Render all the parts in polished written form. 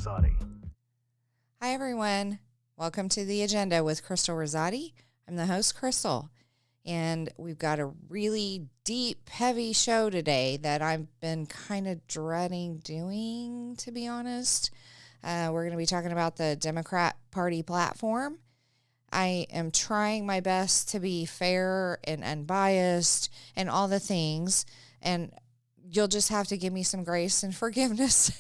Risotti. Hi, everyone. Welcome to The Agenda with Crystal Risotti. I'm the host, Crystal, and we've got a really deep, heavy show today that I've been kind of dreading doing, to be honest. We're going to be talking about the Democrat Party platform. I am trying my best to be fair and unbiased and all the things, and you'll just have to give me some grace and forgiveness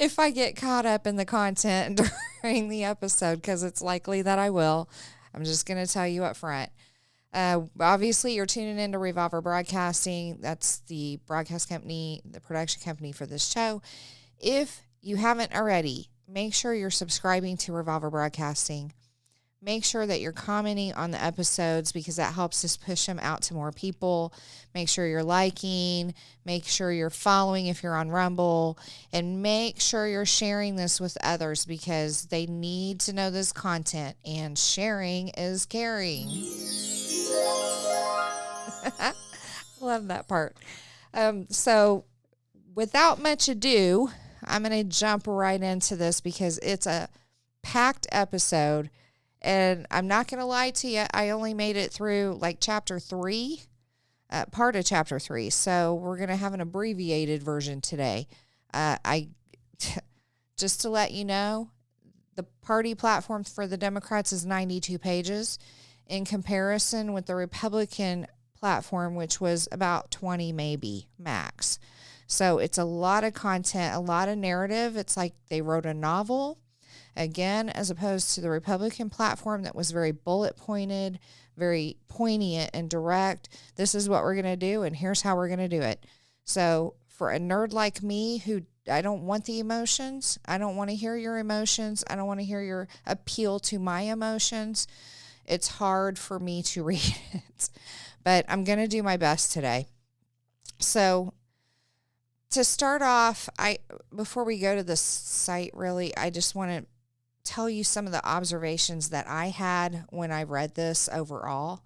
if I get caught up in the content during the episode, because it's likely that I will. I'm just going to tell you up front. Obviously, you're tuning into Revolver Broadcasting. That's the broadcast company, the production company for this show. If you haven't already, make sure you're subscribing to Revolver Broadcasting. Make sure that you're commenting on the episodes because that helps us push them out to more people. Make sure you're liking. Make sure you're following if you're on Rumble. And make sure you're sharing this with others because they need to know this content. And sharing is caring. Love that part. So without much ado, I'm going to jump right into this because it's a packed episode. And I'm not going to lie to you, I only made it through like chapter 3, part of chapter 3. So we're going to have an abbreviated version today. Just to let you know, the party platform for the Democrats is 92 pages in comparison with the Republican platform, which was about 20 maybe max. So it's a lot of content, a lot of narrative. It's like they wrote a novel. Again, as opposed to the Republican platform that was very bullet pointed, very poignant and direct. This is what we're going to do, and here's how we're going to do it. So for a nerd like me who I don't want the emotions, I don't want to hear your emotions, I don't want to hear your appeal to my emotions, it's hard for me to read it. But I'm going to do my best today. So to start off, before we go to the site, really, I just want to tell you some of the observations that I had when I read this overall.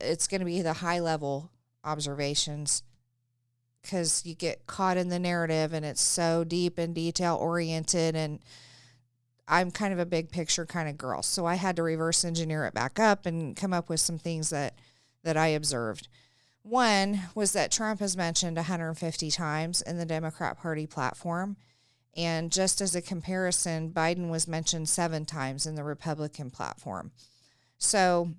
It's going to be the high-level observations because you get caught in the narrative and it's so deep and detail-oriented, and I'm kind of a big-picture kind of girl. So I had to reverse engineer it back up and come up with some things that I observed. One was that Trump is mentioned 150 times in the Democrat Party platform. And just as a comparison, Biden was mentioned 7 times in the Republican platform. So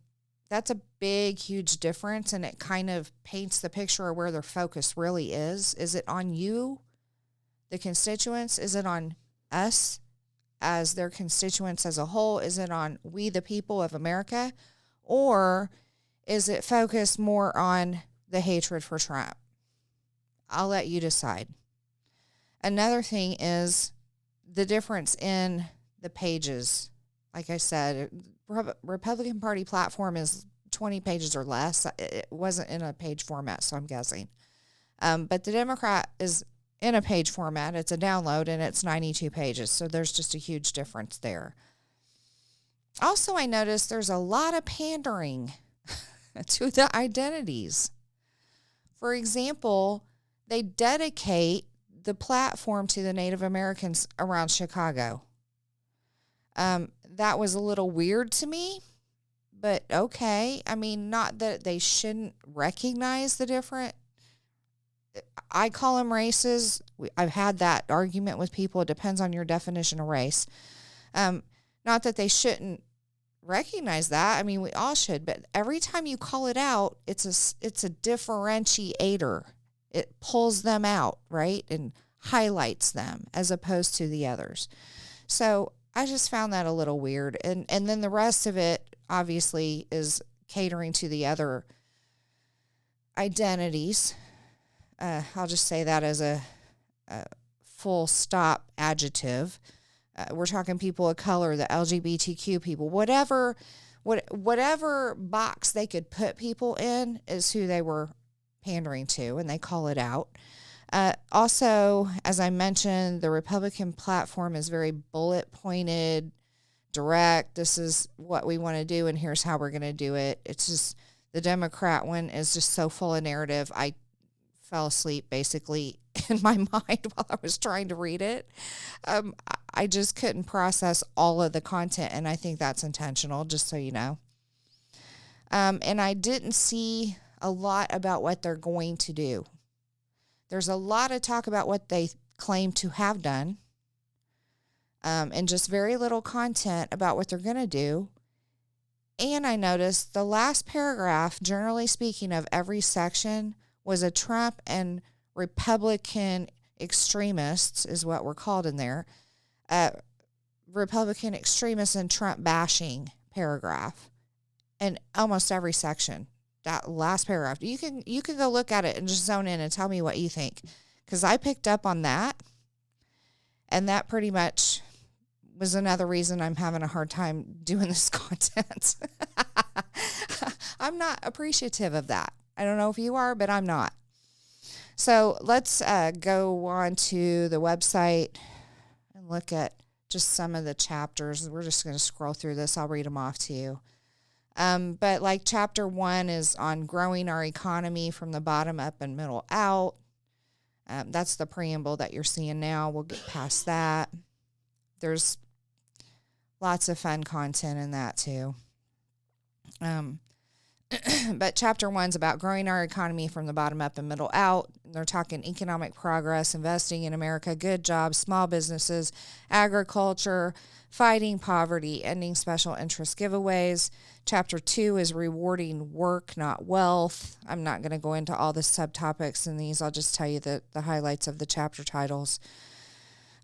that's a big, huge difference, and it kind of paints the picture of where their focus really is. Is it on you, the constituents? Is it on us as their constituents as a whole? Is it on we, the people of America? Or is it focused more on the hatred for Trump? I'll let you decide. Another thing is the difference in the pages. Like I said, Republican Party platform is 20 pages or less. It wasn't in a page format, so I'm guessing. But the Democrat is in a page format. It's a download, and it's 92 pages. So there's just a huge difference there. Also, I noticed there's a lot of pandering to the identities. For example, they dedicate the platform to the Native Americans around Chicago. That was a little weird to me, but okay. I mean, not that they shouldn't recognize the different, I call them races. I've had that argument with people. It depends on your definition of race. Not that they shouldn't recognize that. I mean, we all should, but every time you call it out, it's a differentiator. It pulls them out, right, and highlights them as opposed to the others. So I just found that a little weird. And then the rest of it, obviously, is catering to the other identities. I'll just say that as a full stop adjective. We're talking people of color, the LGBTQ people, whatever box they could put people in is who they were pandering to, and they call it out. Also, as I mentioned, the Republican platform is very bullet pointed, direct. This is what we want to do, and here's how we're going to do it. It's just the Democrat one is just so full of narrative. I fell asleep basically in my mind while I was trying to read it. I just couldn't process all of the content, and I think that's intentional, just so you know. And I didn't see a lot about what they're going to do. There's a lot of talk about what they claim to have done, and just very little content about what they're going to do. And I noticed the last paragraph, generally speaking, of every section was a Trump and Republican extremists, is what we're called in there. Republican extremists and Trump bashing paragraph in almost every section. That last paragraph, you can go look at it and just zone in and tell me what you think, because I picked up on that, and that pretty much was another reason I'm having a hard time doing this content. I'm not appreciative of that. I don't know if you are, but I'm not. So let's go on to the website and look at just some of the chapters. We're just going to scroll through this. I'll read them off to you. But like chapter 1 is on growing our economy from the bottom up and middle out. That's the preamble that you're seeing now. We'll get past that. There's lots of fun content in that too. But chapter 1's about growing our economy from the bottom up and middle out. They're talking economic progress, investing in America, good jobs, small businesses, agriculture, fighting poverty, ending special interest giveaways. Chapter 2 is rewarding work, not wealth. I'm not going to go into all the subtopics in these. I'll just tell you the highlights of the chapter titles.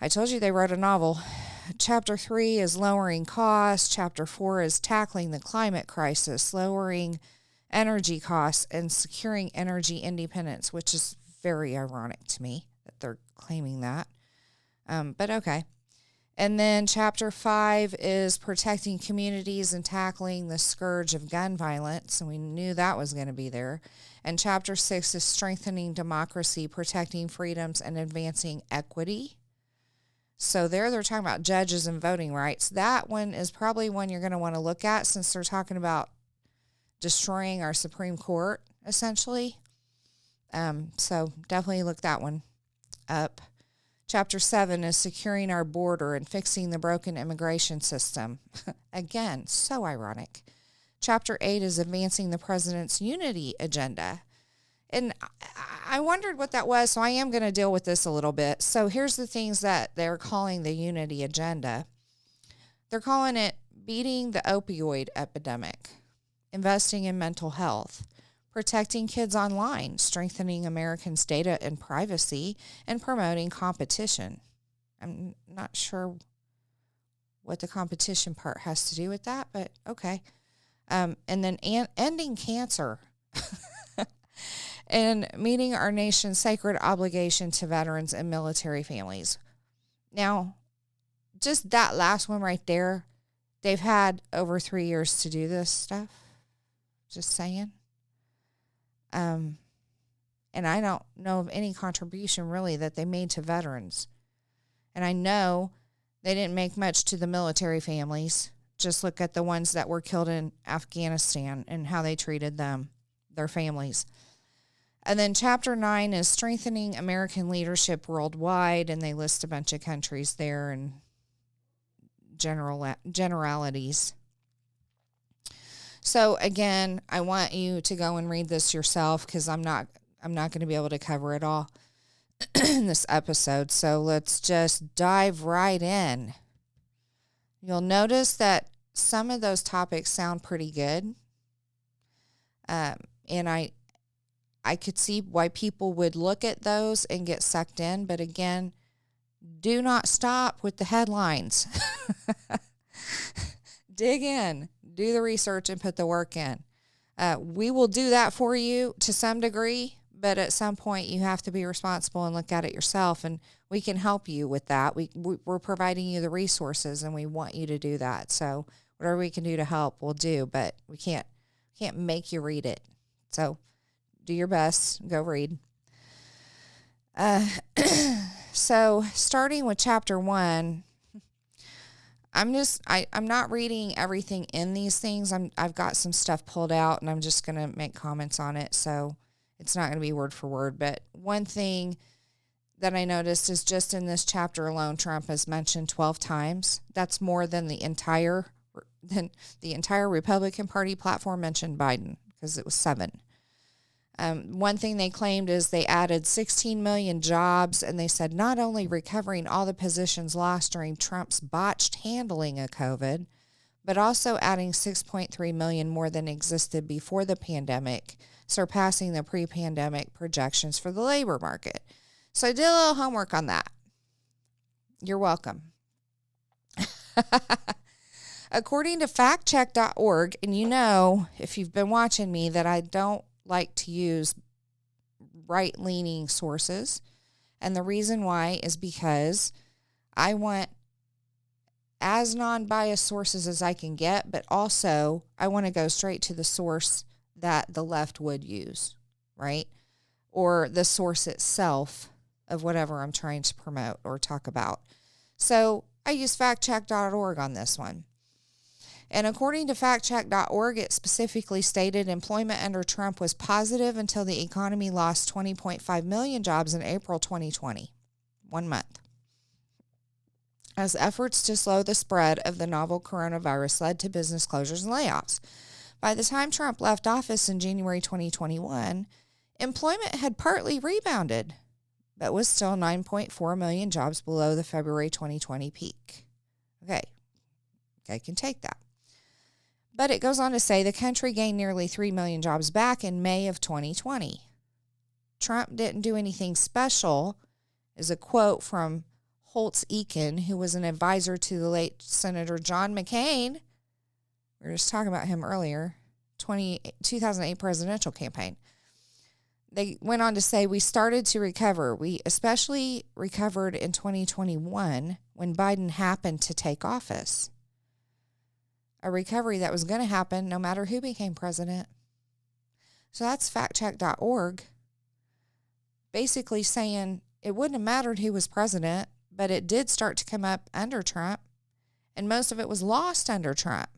I told you they wrote a novel. Chapter 3 is lowering costs. Chapter 4 is tackling the climate crisis, lowering energy costs, and securing energy independence, which is very ironic to me that they're claiming that. But okay. And then chapter 5 is protecting communities and tackling the scourge of gun violence, and we knew that was going to be there. And chapter 6 is strengthening democracy, protecting freedoms, and advancing equity. So they're talking about judges and voting rights. That one is probably one you're going to want to look at, since they're talking about destroying our Supreme Court, essentially. So definitely look that one up. Chapter 7 is securing our border and fixing the broken immigration system. Again, so ironic. Chapter 8 is advancing the president's unity agenda. And I wondered what that was, so I am going to deal with this a little bit. So here's the things that they're calling the unity agenda. They're calling it beating the opioid epidemic, investing in mental health, protecting kids online, strengthening Americans' data and privacy, and promoting competition. I'm not sure what the competition part has to do with that, but okay. And then ending cancer. And meeting our nation's sacred obligation to veterans and military families. Now, just that last one right there, they've had over 3 years to do this stuff. Just saying. And I don't know of any contribution really that they made to veterans. And I know they didn't make much to the military families. Just look at the ones that were killed in Afghanistan and how they treated them, their families. And then chapter 9 is strengthening American leadership worldwide, and they list a bunch of countries there and generalities. So again, I want you to go and read this yourself, because I'm not going to be able to cover it all in this episode. So let's just dive right in. You'll notice that some of those topics sound pretty good. And I could see why people would look at those and get sucked in. But again, do not stop with the headlines. Dig in, do the research, and put the work in. We will do that for you to some degree, but at some point you have to be responsible and look at it yourself, and we can help you with that. We're providing you the resources, and we want you to do that. So whatever we can do to help, we'll do, but we can't make you read it. So do your best. Go read. So starting with chapter 1, I'm not reading everything in these things. I've got some stuff pulled out, and I'm just going to make comments on it. So It's not going to be word for word, but one thing that I noticed is just in this chapter alone, Trump has mentioned 12 times. That's more than the entire Republican Party platform mentioned Biden, because it was 7. One thing they claimed is they added 16 million jobs, and they said not only recovering all the positions lost during Trump's botched handling of COVID, but also adding 6.3 million more than existed before the pandemic, surpassing the pre-pandemic projections for the labor market. So I did a little homework on that. You're welcome. According to factcheck.org, and you know, if you've been watching me, that I don't like to use right-leaning sources. And the reason why is because I want as non-biased sources as I can get, but also I want to go straight to the source that the left would use, right? Or the source itself of whatever I'm trying to promote or talk about. So I use factcheck.org on this one. And according to factcheck.org, it specifically stated employment under Trump was positive until the economy lost 20.5 million jobs in April 2020, 1 month, as efforts to slow the spread of the novel coronavirus led to business closures and layoffs. By the time Trump left office in January 2021, employment had partly rebounded, but was still 9.4 million jobs below the February 2020 peak. Okay, I can take that. But it goes on to say the country gained nearly 3 million jobs back in May of 2020. Trump didn't do anything special, is a quote from Holtz-Eakin, who was an advisor to the late Senator John McCain. We were just talking about him earlier, 2008 presidential campaign. They went on to say, we started to recover. We especially recovered in 2021 when Biden happened to take office. A recovery that was going to happen no matter who became president. So that's factcheck.org, basically saying it wouldn't have mattered who was president, but it did start to come up under Trump, and most of it was lost under Trump.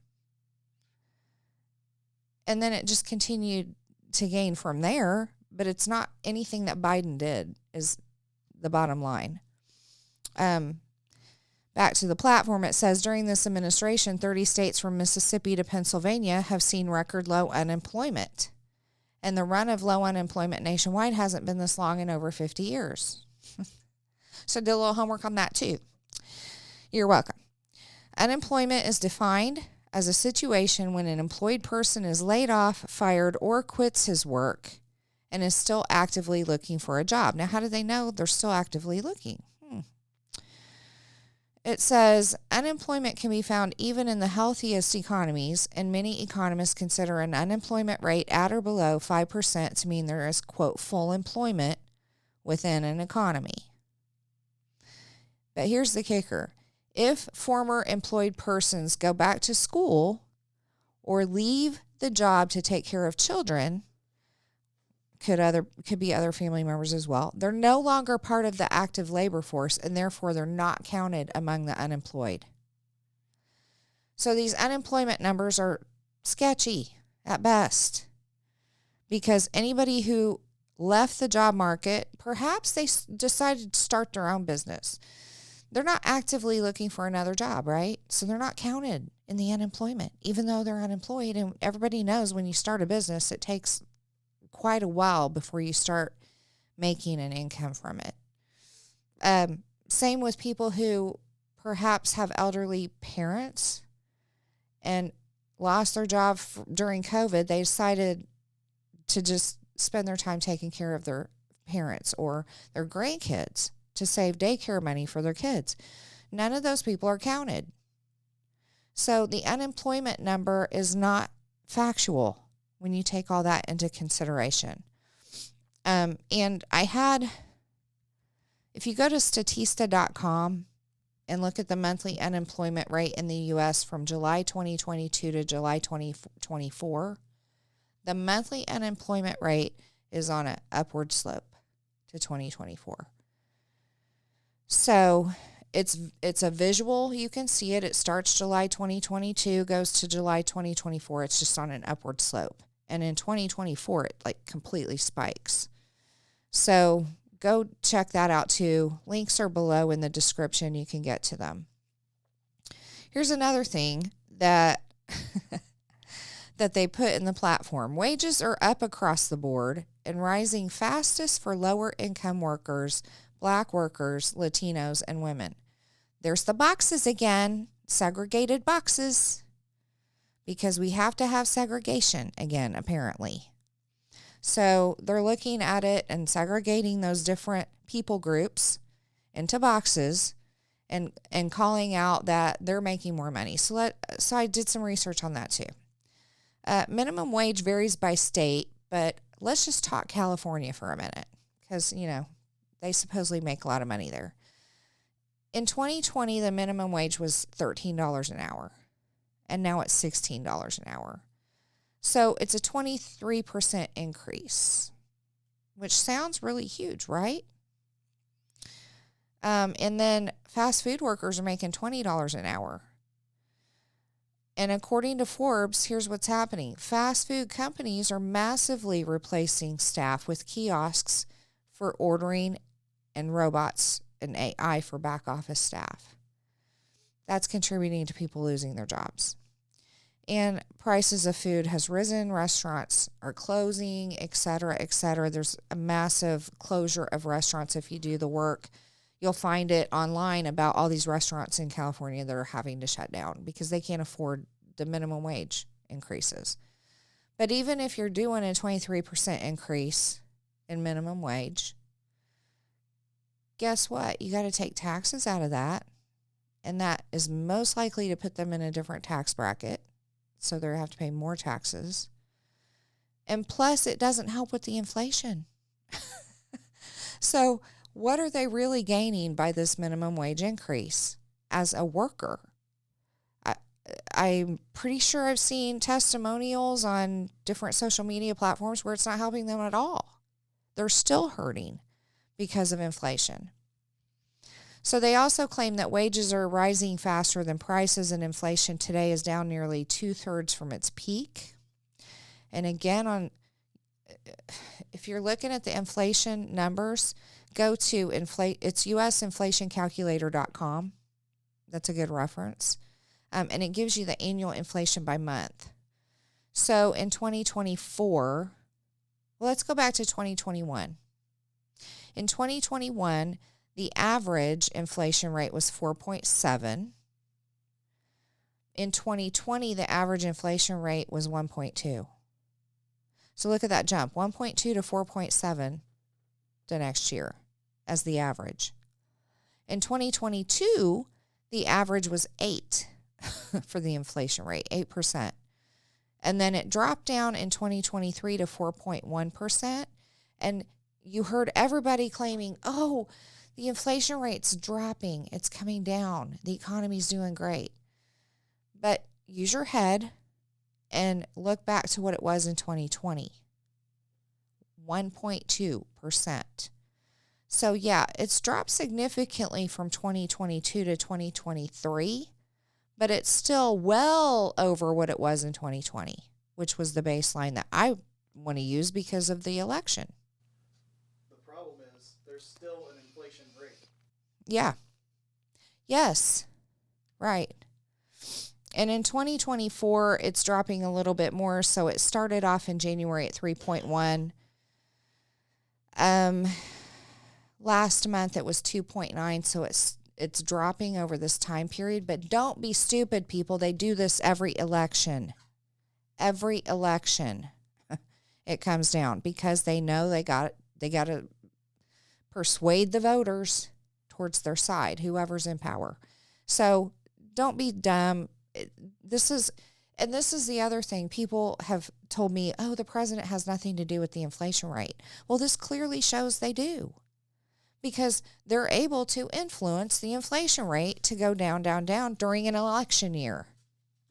And then it just continued to gain from there, but it's not anything that Biden did, is the bottom line. Back to the platform, it says, during this administration, 30 states from Mississippi to Pennsylvania have seen record low unemployment. And the run of low unemployment nationwide hasn't been this long in over 50 years. So I did a little homework on that too. You're welcome. Unemployment is defined as a situation when an employed person is laid off, fired, or quits his work and is still actively looking for a job. Now, how do they know they're still actively looking? It says unemployment can be found even in the healthiest economies, and many economists consider an unemployment rate at or below 5% to mean there is, quote, full employment within an economy. But here's the kicker. If former employed persons go back to school or leave the job to take care of children, could be other family members as well, they're no longer part of the active labor force, and therefore they're not counted among the unemployed. So these unemployment numbers are sketchy at best, because anybody who left the job market, perhaps they decided to start their own business. They're not actively looking for another job, right? So they're not counted in the unemployment, even though they're unemployed. And everybody knows when you start a business, it takes quite a while before you start making an income from it. Same with people who perhaps have elderly parents and lost their job during COVID. They decided to just spend their time taking care of their parents or their grandkids to save daycare money for their kids. None of those people are counted. So the unemployment number is not factual when you take all that into consideration. And if you go to Statista.com and look at the monthly unemployment rate in the U.S. from July 2022 to July 2024, the monthly unemployment rate is on an upward slope to 2024. So it's a visual. You can see it. It starts July 2022, goes to July 2024. It's just on an upward slope. And in 2024, it like completely spikes. So go check that out too. Links are below in the description. You can get to them. Here's another thing that that they put in the platform. Wages are up across the board and rising fastest for lower income workers, Black workers, Latinos, and women. There's the boxes again, segregated boxes, because we have to have segregation again, apparently. So they're looking at it and segregating those different people groups into boxes and calling out that they're making more money. So I did some research on that too. Minimum wage varies by state, but let's just talk California for a minute because, they supposedly make a lot of money there. In 2020, the minimum wage was $13 an hour, and now it's $16 an hour. So it's a 23% increase, which sounds really huge, right? And then fast food workers are making $20 an hour. And according to Forbes, here's what's happening. Fast food companies are massively replacing staff with kiosks for ordering and robots and AI for back office staff. That's contributing to people losing their jobs. And prices of food has risen, restaurants are closing, et cetera, et cetera. There's a massive closure of restaurants. If you do the work, you'll find it online about all these restaurants in California that are having to shut down because they can't afford the minimum wage increases. But even if you're doing a 23% increase in minimum wage, guess what? You got to take taxes out of that. And that is most likely to put them in a different tax bracket. So they have to pay more taxes. And plus, it doesn't help with the inflation. So what are they really gaining by this minimum wage increase as a worker? I'm pretty sure I've seen testimonials on different social media platforms where it's not helping them at all. They're still hurting because of inflation. So they also claim that wages are rising faster than prices, and inflation today is down nearly 2/3 from its peak. And again, if you're looking at the inflation numbers, go to it's usinflationcalculator.com. That's a good reference. And it gives you the annual inflation by month. So in 2024, let's go back to 2021. In 2021, the average inflation rate was 4.7. In 2020, the average inflation rate was 1.2. So look at that jump, 1.2 to 4.7 the next year as the average. In 2022, the average was 8 for the inflation rate, 8%. And then it dropped down in 2023 to 4.1%. And you heard everybody claiming, oh, the inflation rate's dropping. It's coming down. The economy's doing great. But use your head and look back to what it was in 2020. 1.2%. So yeah, it's dropped significantly from 2022 to 2023, but it's still well over what it was in 2020, which was the baseline that I want to use because of the election. The problem is there's still an inflation rate. Yeah. Yes. Right. And in 2024, it's dropping a little bit more. So it started off in January at 3.1. Last month it was 2.9. So it's dropping over this time period. But don't be stupid, people. They do this every election. Every election, it comes down because they know they got to persuade the voters towards their side, whoever's in power. So don't be dumb. This is the other thing. People have told me, oh, the president has nothing to do with the inflation rate. Well, this clearly shows they do, because they're able to influence the inflation rate to go down, down, down during an election year.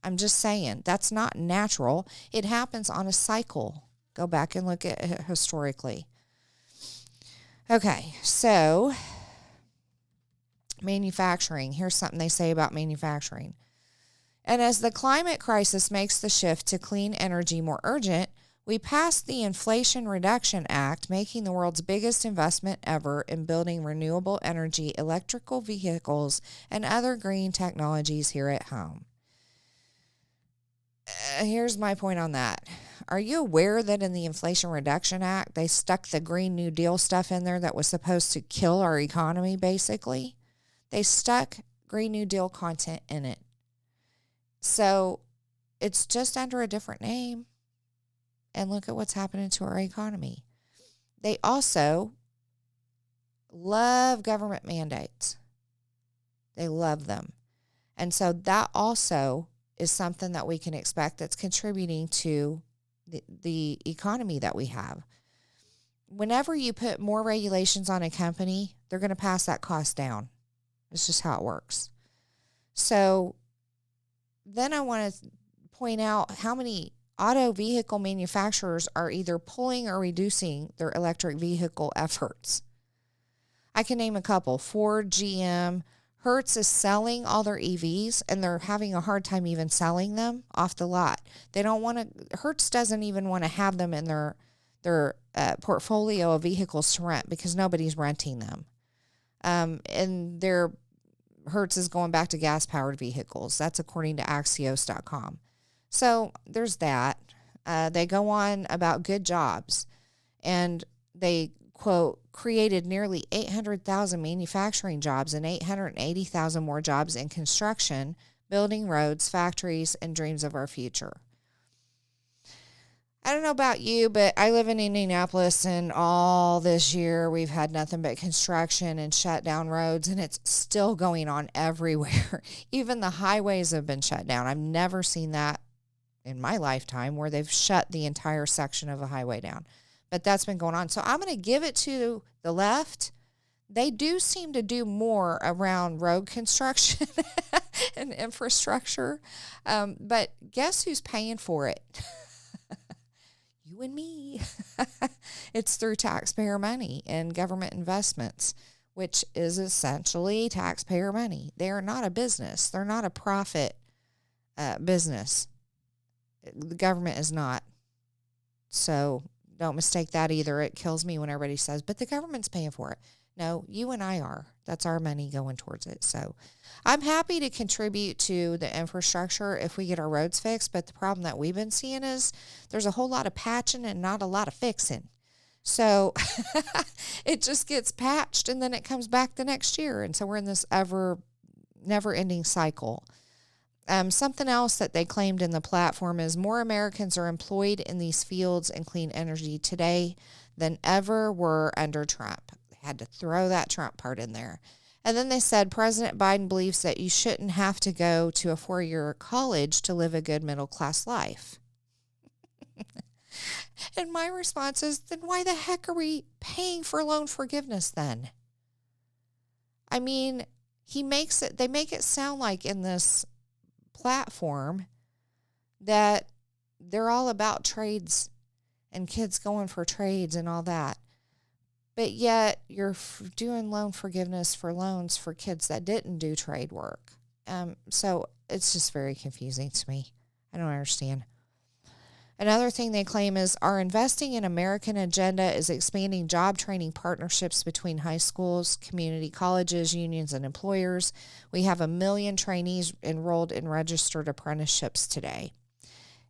I'm just saying, that's not natural. It happens on a cycle. Go back and look at it historically. Okay, so manufacturing. Here's something they say about manufacturing. And as the climate crisis makes the shift to clean energy more urgent, We passed the Inflation Reduction Act, making the world's biggest investment ever in building renewable energy, electrical vehicles, and other green technologies here at home. Here's my point on that. Are you aware that in the Inflation Reduction Act, they stuck the Green New Deal stuff in there that was supposed to kill our economy, basically? They stuck Green New Deal content in it. So it's just under a different name. And look at what's happening to our economy. They also love government mandates. They love them. And so that also is something that we can expect that's contributing to the economy that we have. Whenever you put more regulations on a company, they're going to pass that cost down. It's just how it works. So then I want to point out how many auto vehicle manufacturers are either pulling or reducing their electric vehicle efforts. I can name a couple. Ford, GM, Hertz is selling all their EVs, and they're having a hard time even selling them off the lot. They don't want to. Hertz doesn't even want to have them in their portfolio of vehicles to rent because nobody's renting them. And Hertz is going back to gas-powered vehicles. That's according to Axios.com. So there's that. They go on about good jobs, and they, quote, created nearly 800,000 manufacturing jobs and 880,000 more jobs in construction, building roads, factories, and dreams of our future. I don't know about you, but I live in Indianapolis, and all this year we've had nothing but construction and shut down roads, and it's still going on everywhere. Even the highways have been shut down. I've never seen that in my lifetime where they've shut the entire section of a highway down. But that's been going on. So I'm going to give it to the left. They do seem to do more around road construction and infrastructure. But guess who's paying for it? You and me. It's through taxpayer money and government investments, which is essentially taxpayer money. They are not a business. They're not a profit business. The government is not. So don't mistake that either. It kills me when everybody says, but the government's paying for it. No, you and I are. That's our money going towards it. So I'm happy to contribute to the infrastructure if we get our roads fixed. But the problem that we've been seeing is there's a whole lot of patching and not a lot of fixing. So it just gets patched and then it comes back the next year. And so we're in this never-ending cycle. Something else that they claimed in the platform is more Americans are employed in these fields and clean energy today than ever were under Trump. They had to throw that Trump part in there. And then they said President Biden believes that you shouldn't have to go to a 4-year college to live a good middle-class life. And my response is, then why the heck are we paying for loan forgiveness then? I mean, they make it sound like in this platform that they're all about trades and kids going for trades and all that. But yet you're doing loan forgiveness for loans for kids that didn't do trade work. So it's just very confusing to me. I don't understand. Another thing they claim is our Investing in American agenda is expanding job training partnerships between high schools, community colleges, unions, and employers. We have 1 million trainees enrolled in registered apprenticeships today.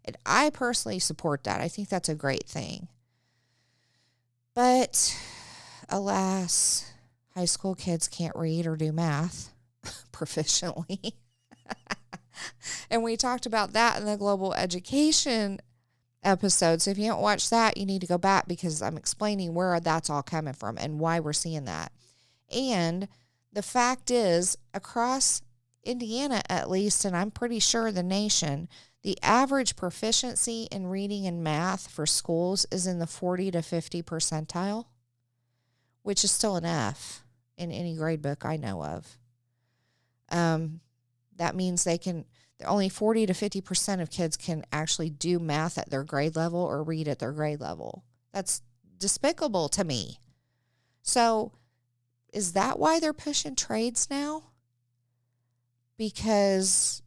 And I personally support that. I think that's a great thing. But alas, high school kids can't read or do math proficiently. And we talked about that in the global education episode. So if you haven't watched that, you need to go back because I'm explaining where that's all coming from and why we're seeing that. And the fact is, across Indiana at least, and I'm pretty sure the nation, the average proficiency in reading and math for schools is in the 40 to 50 percentile, which is still an F in any grade book I know of. That means only 40 to 50% of kids can actually do math at their grade level or read at their grade level. That's despicable to me. So is that why they're pushing trades now? Because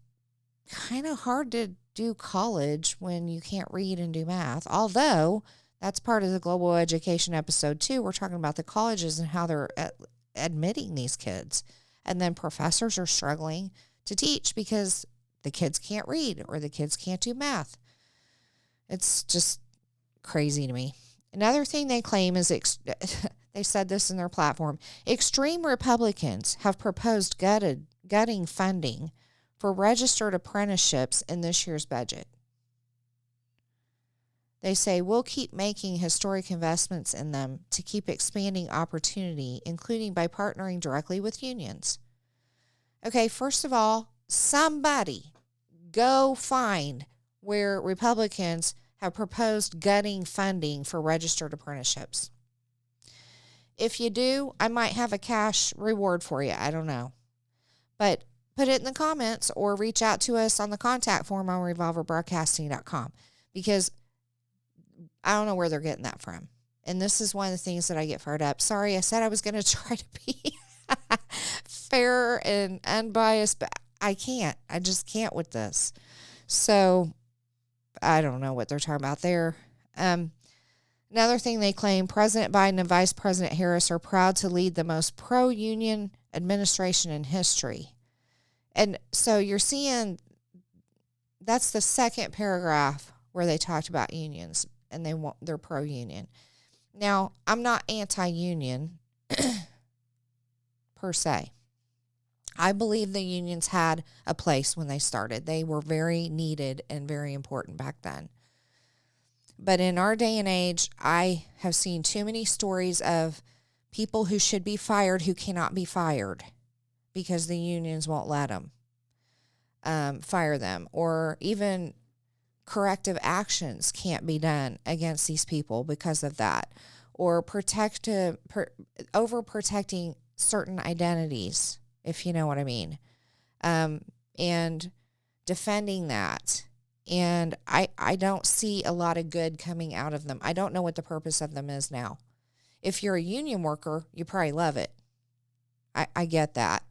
kind of hard to do college when you can't read and do math. Although that's part of the global education episode too. We're talking about the colleges and how they're admitting these kids. And then professors are struggling to teach because the kids can't read or the kids can't do math. It's just crazy to me. Another thing they claim is, they said this in their platform, extreme Republicans have proposed gutting funding for registered apprenticeships in this year's budget. They say, we'll keep making historic investments in them to keep expanding opportunity, including by partnering directly with unions. Okay, first of all, somebody go find where Republicans have proposed gutting funding for registered apprenticeships. If you do, I might have a cash reward for you. I don't know. But put it in the comments or reach out to us on the contact form on revolverbroadcasting.com, because I don't know where they're getting that from. And this is one of the things that I get fired up. Sorry, I said I was going to try to be fair and unbiased, but I can't. I just can't with this. So I don't know what they're talking about there. Another thing they claim, President Biden and Vice President Harris are proud to lead the most pro-union administration in history. And so you're seeing, that's the second paragraph where they talked about unions and they're pro-union. Now, I'm not anti-union per se. I believe the unions had a place when they started. They were very needed and very important back then. But in our day and age, I have seen too many stories of people who should be fired who cannot be fired because the unions won't let them fire them, or even corrective actions can't be done against these people because of that, or overprotecting certain identities, if you know what I mean, and defending that. And I don't see a lot of good coming out of them. I don't know what the purpose of them is now. If you're a union worker, you probably love it. I get that.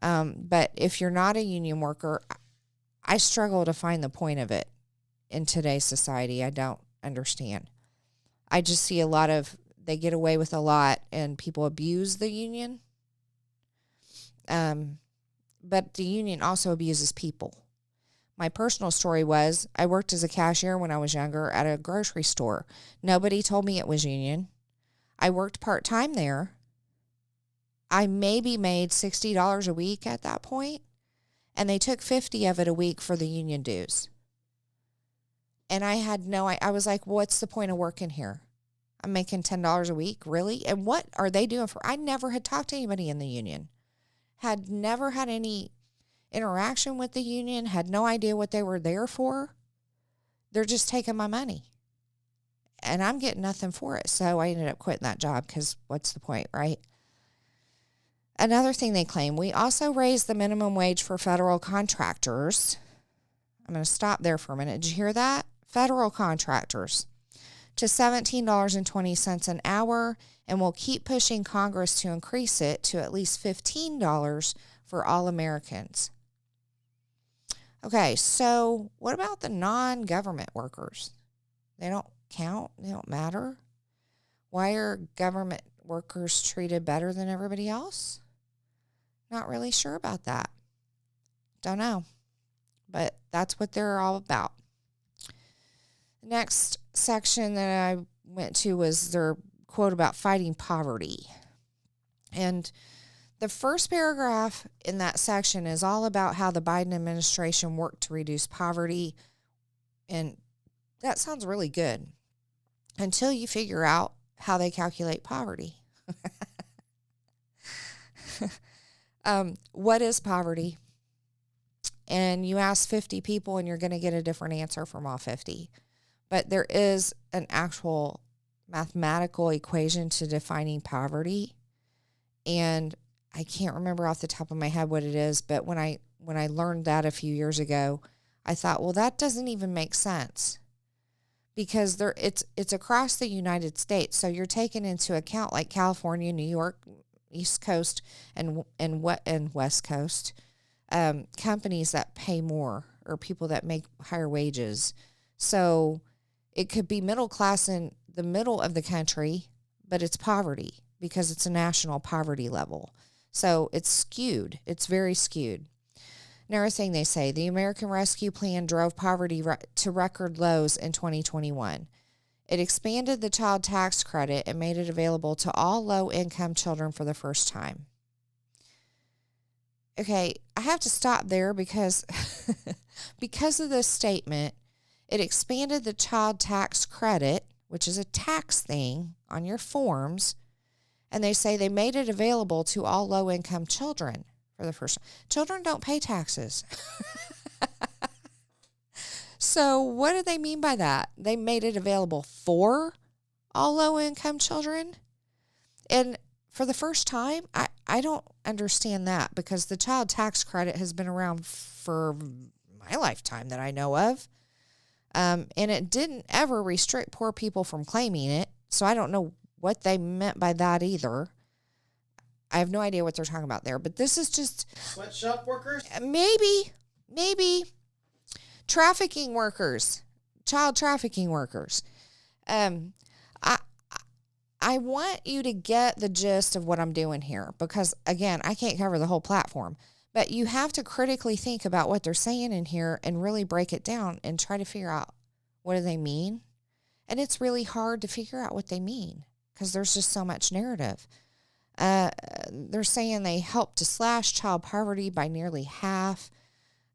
But if you're not a union worker, I struggle to find the point of it in today's society. I don't understand. I just see they get away with a lot and people abuse the union. But the union also abuses people. My personal story was I worked as a cashier when I was younger at a grocery store. Nobody told me it was union. I worked part-time there. I maybe made $60 a week at that point, and they took $50 of it a week for the union dues. And I was like, what's the point of working here? I'm making $10 a week, really? And what are they doing I never had talked to anybody in the union. Had never had any interaction with the union, had no idea what they were there for. They're just taking my money. And I'm getting nothing for it. So I ended up quitting that job because what's the point, right? Another thing they claim, we also raised the minimum wage for federal contractors. I'm going to stop there for a minute. Did you hear that? Federal contractors to $17.20 an hour, and we'll keep pushing Congress to increase it to at least $15 for all Americans. Okay, so what about the non-government workers? They don't count? They don't matter? Why are government workers treated better than everybody else? Not really sure about that. Don't know. But that's what they're all about. The next section that I went to was their quote about fighting poverty. And the first paragraph in that section is all about how the Biden administration worked to reduce poverty. And that sounds really good until you figure out how they calculate poverty. What is poverty? And you ask 50 people and you're going to get a different answer from all 50. But there is an actual mathematical equation to defining poverty. And I can't remember off the top of my head what it is, but when I learned that a few years ago, I thought, well, that doesn't even make sense, because it's across the United States. So you're taking into account like California, New York, East Coast, and West Coast companies that pay more or people that make higher wages. So it could be middle class in the middle of the country, but it's poverty because it's a national poverty level. So it's skewed. It's very skewed. Another thing they say, the American Rescue Plan drove poverty to record lows in 2021. It expanded the child tax credit and made it available to all low-income children for the first time. Okay, I have to stop there because because of this statement, it expanded the child tax credit, which is a tax thing on your forms, and they say they made it available to all low-income children for the first time. Children don't pay taxes. So what do they mean by that? They made it available for all low-income children? And for the first time, I don't understand that because the child tax credit has been around for my lifetime that I know of. And it didn't ever restrict poor people from claiming it. So I don't know what they meant by that either. I have no idea what they're talking about there. But this is just... Sweatshop workers? Maybe. Trafficking workers. Child trafficking workers. I want you to get the gist of what I'm doing here because, again, I can't cover the whole platform. But you have to critically think about what they're saying in here and really break it down and try to figure out what do they mean. And it's really hard to figure out what they mean because there's just so much narrative. They're saying they helped to slash child poverty by nearly half.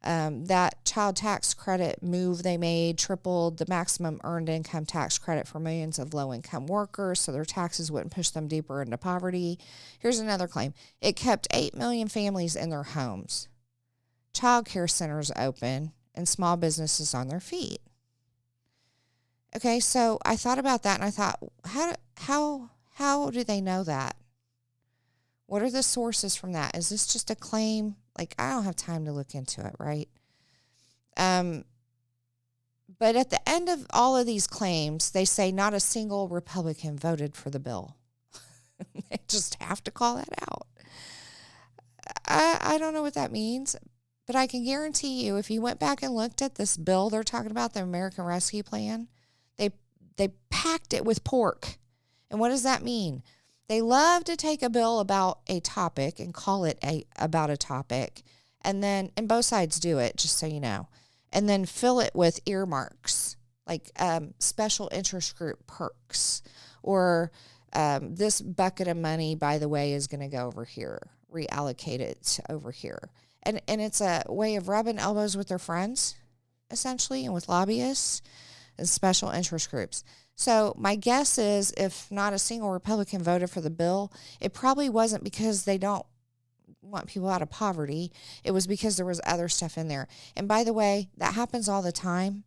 That child tax credit move they made tripled the maximum earned income tax credit for millions of low-income workers, so their taxes wouldn't push them deeper into poverty. Here's another claim. It kept 8 million families in their homes, child care centers open, and small businesses on their feet. Okay, so I thought about that, and I thought, how do they know that? What are the sources from that? Is this just a claim? Like, I don't have time to look into it, right? But at the end of all of these claims, they say not a single Republican voted for the bill. They just have to call that out. I don't know what that means, but I can guarantee you if you went back and looked at this bill they're talking about, the American Rescue Plan, they packed it with pork. And what does that mean? They love to take a bill about a topic and call it about a topic, and both sides do it, just so you know, and then fill it with earmarks, like special interest group perks, or this bucket of money, by the way, is going to go over here, reallocate it over here. And it's a way of rubbing elbows with their friends, essentially, and with lobbyists and special interest groups. So my guess is if not a single Republican voted for the bill, it probably wasn't because they don't want people out of poverty. It was because there was other stuff in there. And by the way, that happens all the time.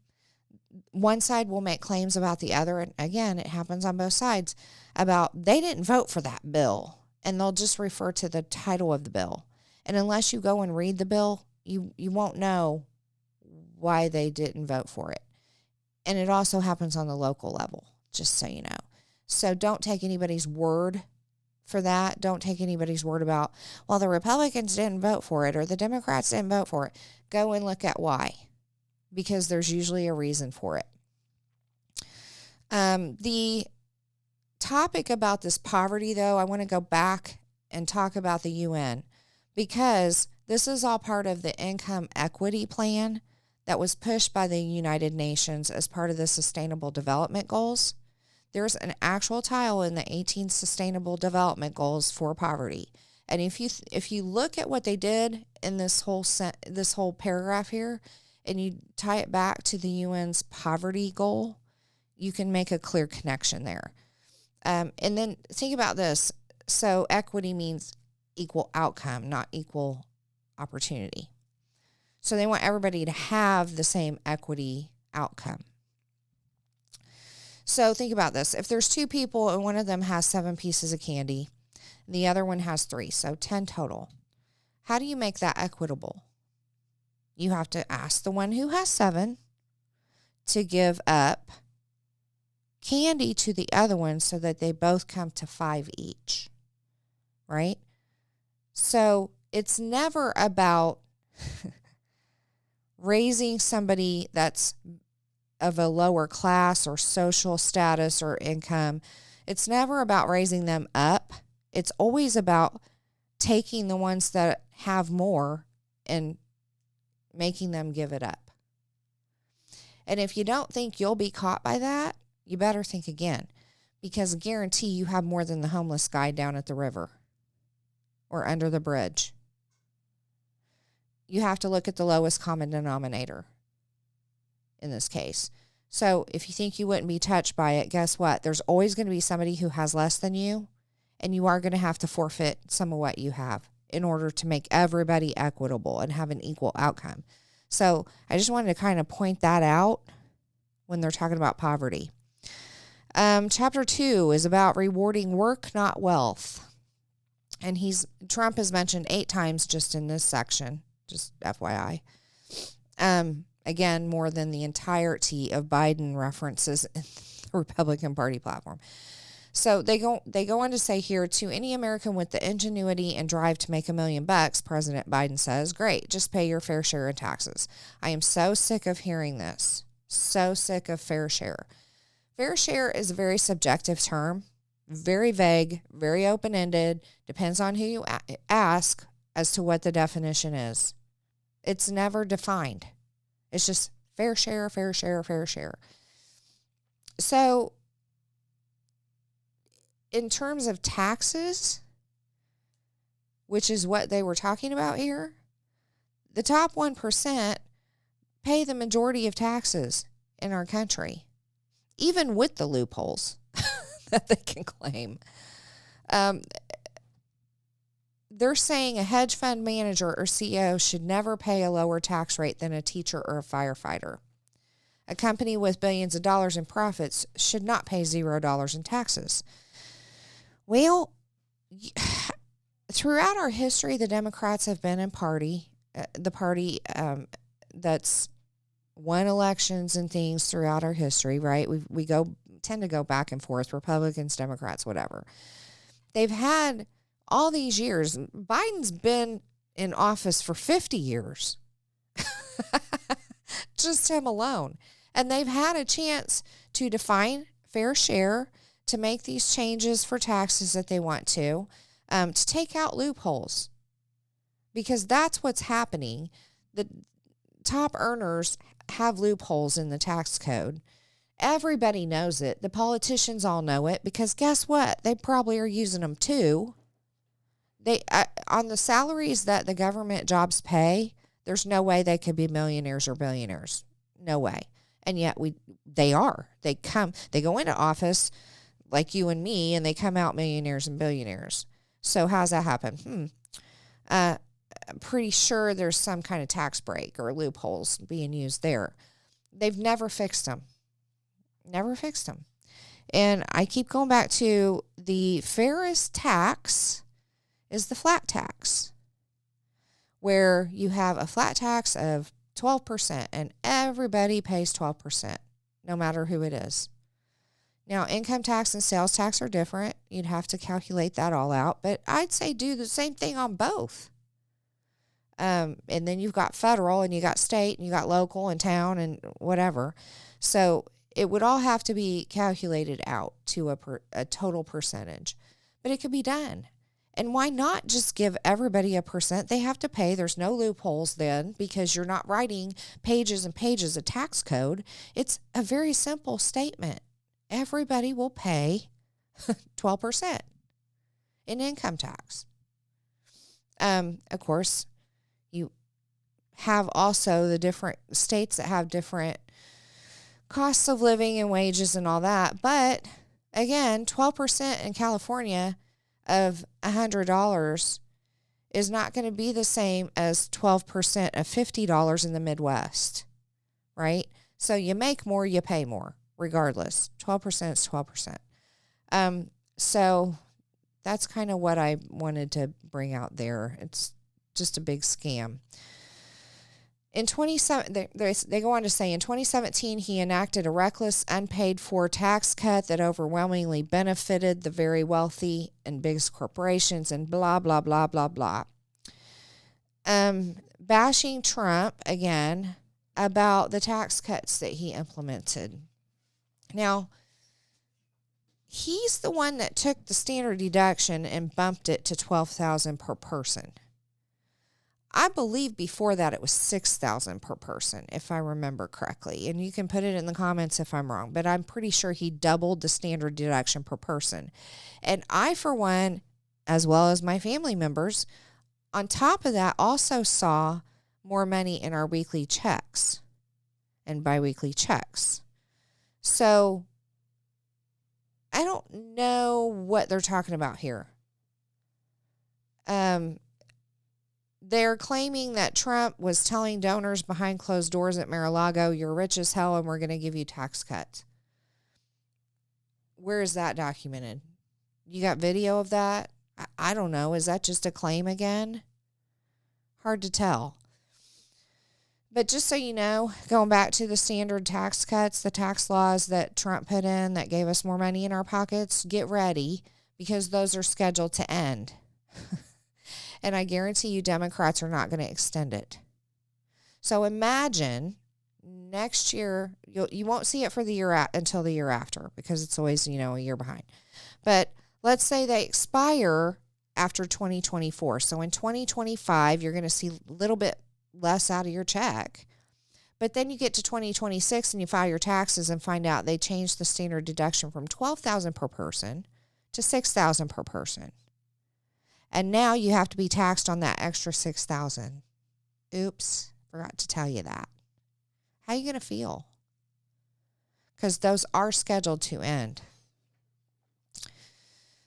One side will make claims about the other. And again, it happens on both sides about they didn't vote for that bill. And they'll just refer to the title of the bill. And unless you go and read the bill, you won't know why they didn't vote for it. And it also happens on the local level, just so you know. So don't take anybody's word for that. Don't take anybody's word about, well, the Republicans didn't vote for it or the Democrats didn't vote for it. Go and look at why, because there's usually a reason for it. The topic about this poverty, though, I want to go back and talk about the UN because this is all part of the income equity plan that was pushed by the United Nations as part of the Sustainable Development Goals. There's an actual title in the 18 Sustainable Development Goals for poverty. And if you look at what they did in this whole paragraph here, and you tie it back to the UN's poverty goal, you can make a clear connection there. And then think about this. So equity means equal outcome, not equal opportunity. So they want everybody to have the same equity outcome. So think about this. If there's 2 people and one of them has 7 pieces of candy, and the other one has 3, so 10 total. How do you make that equitable? You have to ask the one who has 7 to give up candy to the other one so that they both come to 5 each, right? So it's never about raising somebody that's of a lower class or social status or income, it's never about raising them up. It's always about taking the ones that have more and making them give it up. And if you don't think you'll be caught by that, you better think again, because I guarantee you have more than the homeless guy down at the river or under the bridge. You have to look at the lowest common denominator in this case. So if you think you wouldn't be touched by it, guess what? There's always going to be somebody who has less than you, and you are going to have to forfeit some of what you have in order to make everybody equitable and have an equal outcome. So I just wanted to kind of point that out when they're talking about poverty. Chapter 2 is about rewarding work, not wealth. And Trump is mentioned 8 times just in this section, just FYI. Again, more than the entirety of Biden references in the Republican Party platform. So they go on to say here, to any American with the ingenuity and drive to make $1 million, President Biden says, great, just pay your fair share in taxes. I am so sick of hearing this. So sick of fair share. Fair share is a very subjective term, very vague, very open-ended, depends on who you ask as to what the definition is. It's never defined. It's just fair share, fair share, fair share. So in terms of taxes, which is what they were talking about here, the top 1% pay the majority of taxes in our country, even with the loopholes that they can claim. They're saying a hedge fund manager or CEO should never pay a lower tax rate than a teacher or a firefighter. A company with billions of dollars in profits should not pay $0 in taxes. Well, throughout our history, the Democrats have been in the party that's won elections and things throughout our history, right? We tend to go back and forth, Republicans, Democrats, whatever. They've had all these years. Biden's been in office for 50 years. Just him alone. And they've had a chance to define fair share, to make these changes for taxes that they want to take out loopholes. Because that's what's happening. The top earners have loopholes in the tax code. Everybody knows it. The politicians all know it, because guess what? They probably are using them too. They on the salaries that the government jobs pay, there's no way they could be millionaires or billionaires. No way. And yet they are. They go into office like you and me, and they come out millionaires and billionaires. So how's that happen? I'm pretty sure there's some kind of tax break or loopholes being used there. They've never fixed them. Never fixed them. And I keep going back to the fairest tax is the flat tax, where you have a flat tax of 12% and everybody pays 12%, no matter who it is. Now, income tax and sales tax are different. You'd have to calculate that all out, but I'd say do the same thing on both. And then you've got federal, and you got state, and you got local and town and whatever. So it would all have to be calculated out to a total percentage, but it could be done. And why not just give everybody a percent? They have to pay. There's no loopholes then, because you're not writing pages and pages of tax code. It's a very simple statement. Everybody will pay 12% in income tax. Of course, you have also the different states that have different costs of living and wages and all that. But again, 12% in California of $100 is not going to be the same as 12% of $50 in the Midwest, right? So you make more, you pay more, regardless. 12% is 12%. So that's kind of what I wanted to bring out there. It's just a big scam. In 27, they go on to say, in 2017, he enacted a reckless, unpaid-for tax cut that overwhelmingly benefited the very wealthy and biggest corporations, and blah, blah, blah, blah, blah. Bashing Trump, again, about the tax cuts that he implemented. Now, he's the one that took the standard deduction and bumped it to $12,000 per person. I believe before that it was $6,000 per person, if I remember correctly. And you can put it in the comments if I'm wrong, but I'm pretty sure he doubled the standard deduction per person. And I, for one, as well as my family members, on top of that, also saw more money in our weekly checks and biweekly checks. So I don't know what they're talking about here. They're claiming that Trump was telling donors behind closed doors at Mar-a-Lago, you're rich as hell and we're going to give you tax cuts. Where is that documented? You got video of that? I don't know. Is that just a claim again? Hard to tell. But just so you know, going back to the standard tax cuts, the tax laws that Trump put in that gave us more money in our pockets, get ready because those are scheduled to end. And I guarantee you Democrats are not going to extend it. So imagine next year, you won't see it for the year until the year after because it's always, a year behind. But let's say they expire after 2024. So in 2025, you're going to see a little bit less out of your check. But then you get to 2026 and you file your taxes and find out they changed the standard deduction from $12,000 per person to $6,000 per person. And now you have to be taxed on that extra $6,000. Oops, forgot to tell you that. How are you going to feel? Because those are scheduled to end.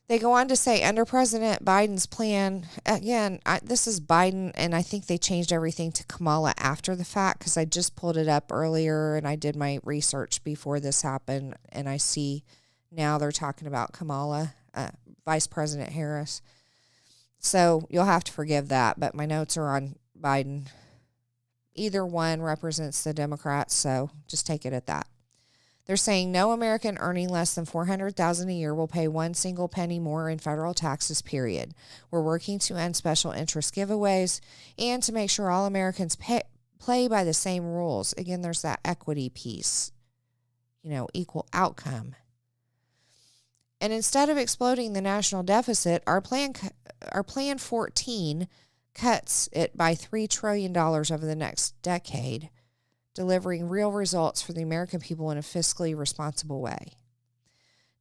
They go on to say, under President Biden's plan, again, this is Biden, and I think they changed everything to Kamala after the fact because I just pulled it up earlier and I did my research before this happened, and I see now they're talking about Kamala, Vice President Harris. So you'll have to forgive that, but my notes are on Biden. Either one represents the Democrats, so just take it at that. They're saying no American earning less than $400,000 a year will pay one single penny more in federal taxes, period. We're working to end special interest giveaways and to make sure all Americans play by the same rules. Again, there's that equity piece, equal outcome. And instead of exploding the national deficit, our plan 14 cuts it by $3 trillion over the next decade, delivering real results for the American people in a fiscally responsible way.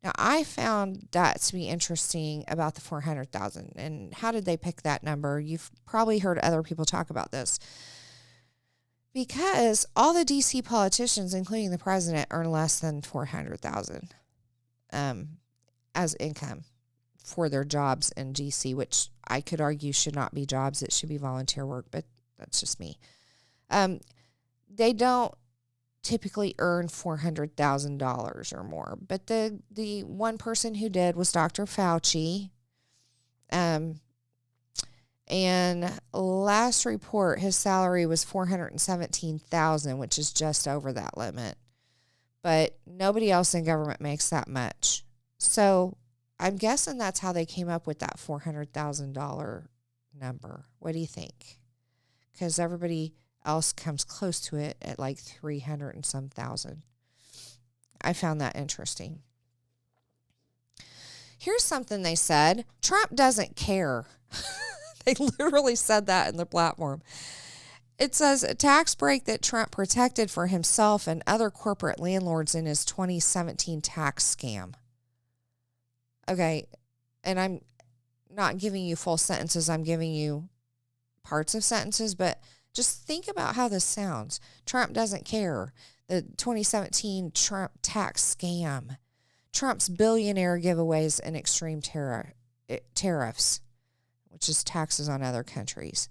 Now, I found that to be interesting about the 400,000. And how did they pick that number? You've probably heard other people talk about this. Because all the D.C. politicians, including the president, earn less than 400,000 as income for their jobs in D.C., which I could argue should not be jobs. It should be volunteer work, but that's just me. They don't typically earn $400,000 or more. But the one person who did was Dr. Fauci. And last report, his salary was $417,000, which is just over that limit. But nobody else in government makes that much. So I'm guessing that's how they came up with that $400,000 number. What do you think? Because everybody else comes close to it at like 300 and some thousand. I found that interesting. Here's something they said. Trump doesn't care. They literally said that in the platform. It says a tax break that Trump protected for himself and other corporate landlords in his 2017 tax scam. Okay, and I'm not giving you full sentences. I'm giving you parts of sentences, but just think about how this sounds. Trump doesn't care. The 2017 Trump tax scam. Trump's billionaire giveaways and extreme tariffs, which is taxes on other countries.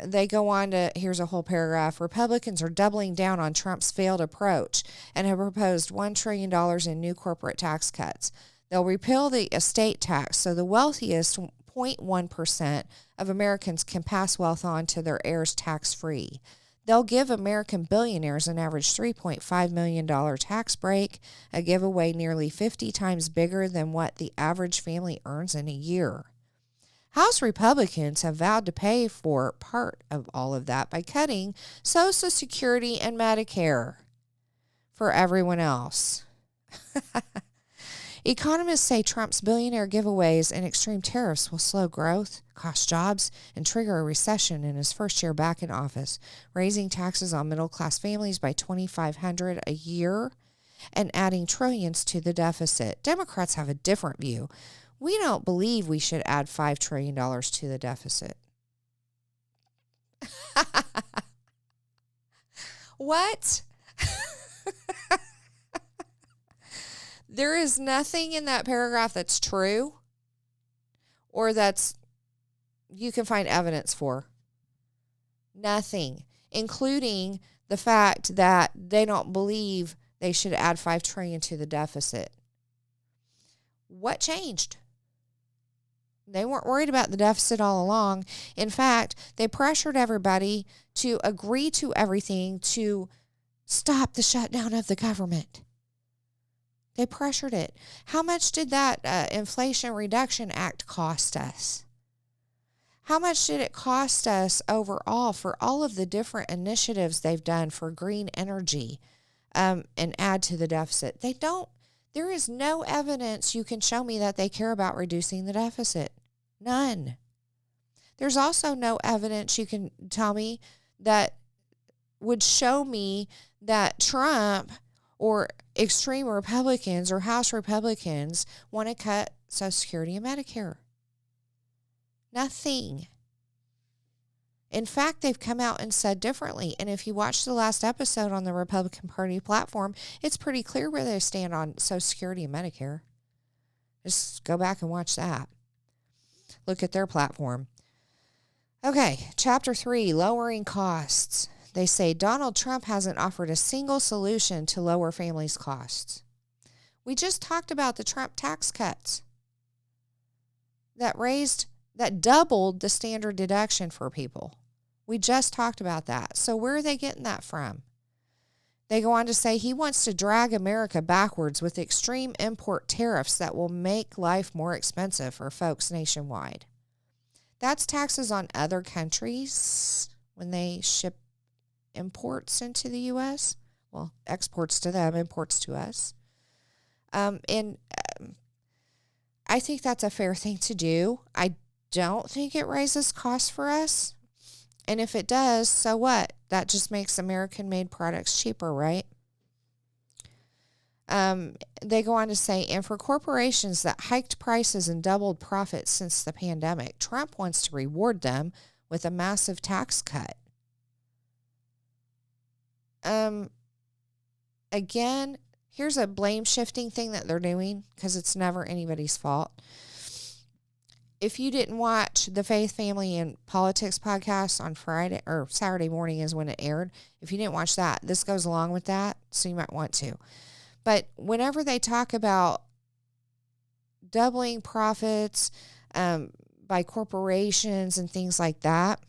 They go on to, here's a whole paragraph. Republicans are doubling down on Trump's failed approach and have proposed $1 trillion in new corporate tax cuts. They'll repeal the estate tax so the wealthiest 0.1% of Americans can pass wealth on to their heirs tax-free. They'll give American billionaires an average $3.5 million tax break, a giveaway nearly 50 times bigger than what the average family earns in a year. House Republicans have vowed to pay for part of all of that by cutting Social Security and Medicare for everyone else. Economists say Trump's billionaire giveaways and extreme tariffs will slow growth, cost jobs, and trigger a recession in his first year back in office, raising taxes on middle-class families by $2,500 a year and adding trillions to the deficit. Democrats have a different view. We don't believe we should add $5 trillion to the deficit. What? There is nothing in that paragraph that's true or that's you can find evidence for. Nothing, including the fact that they don't believe they should add $5 trillion to the deficit. What changed? They weren't worried about the deficit all along. In fact, they pressured everybody to agree to everything to stop the shutdown of the government. They pressured it. How much did that Inflation Reduction Act cost us? How much did it cost us overall for all of the different initiatives they've done for green energy and add to the deficit? They don't. There is no evidence you can show me that they care about reducing the deficit. None. There's also no evidence you can tell me that would show me that Trump or extreme Republicans or House Republicans want to cut Social Security and Medicare. Nothing. In fact, they've come out and said differently. And if you watch the last episode on the Republican Party platform, it's pretty clear where they stand on Social Security and Medicare. Just go back and watch that. Look at their platform. Okay, Chapter 3, lowering costs. They say Donald Trump hasn't offered a single solution to lower families' costs. We just talked about the Trump tax cuts that doubled the standard deduction for people. We just talked about that. So where are they getting that from? They go on to say he wants to drag America backwards with extreme import tariffs that will make life more expensive for folks nationwide. That's taxes on other countries when they ship imports into the U.S. Well, exports to them, imports to us. And I think that's a fair thing to do. I don't think it raises costs for us. And if it does, so what? That just makes American-made products cheaper, right? They go on to say, and for corporations that hiked prices and doubled profits since the pandemic, Trump wants to reward them with a massive tax cut. Again, here's a blame shifting thing that they're doing because it's never anybody's fault. If you didn't watch the Faith, Family, and Politics podcast on Friday or Saturday morning is when it aired. If you didn't watch that, this goes along with that, so you might want to. But whenever they talk about doubling profits by corporations and things like that,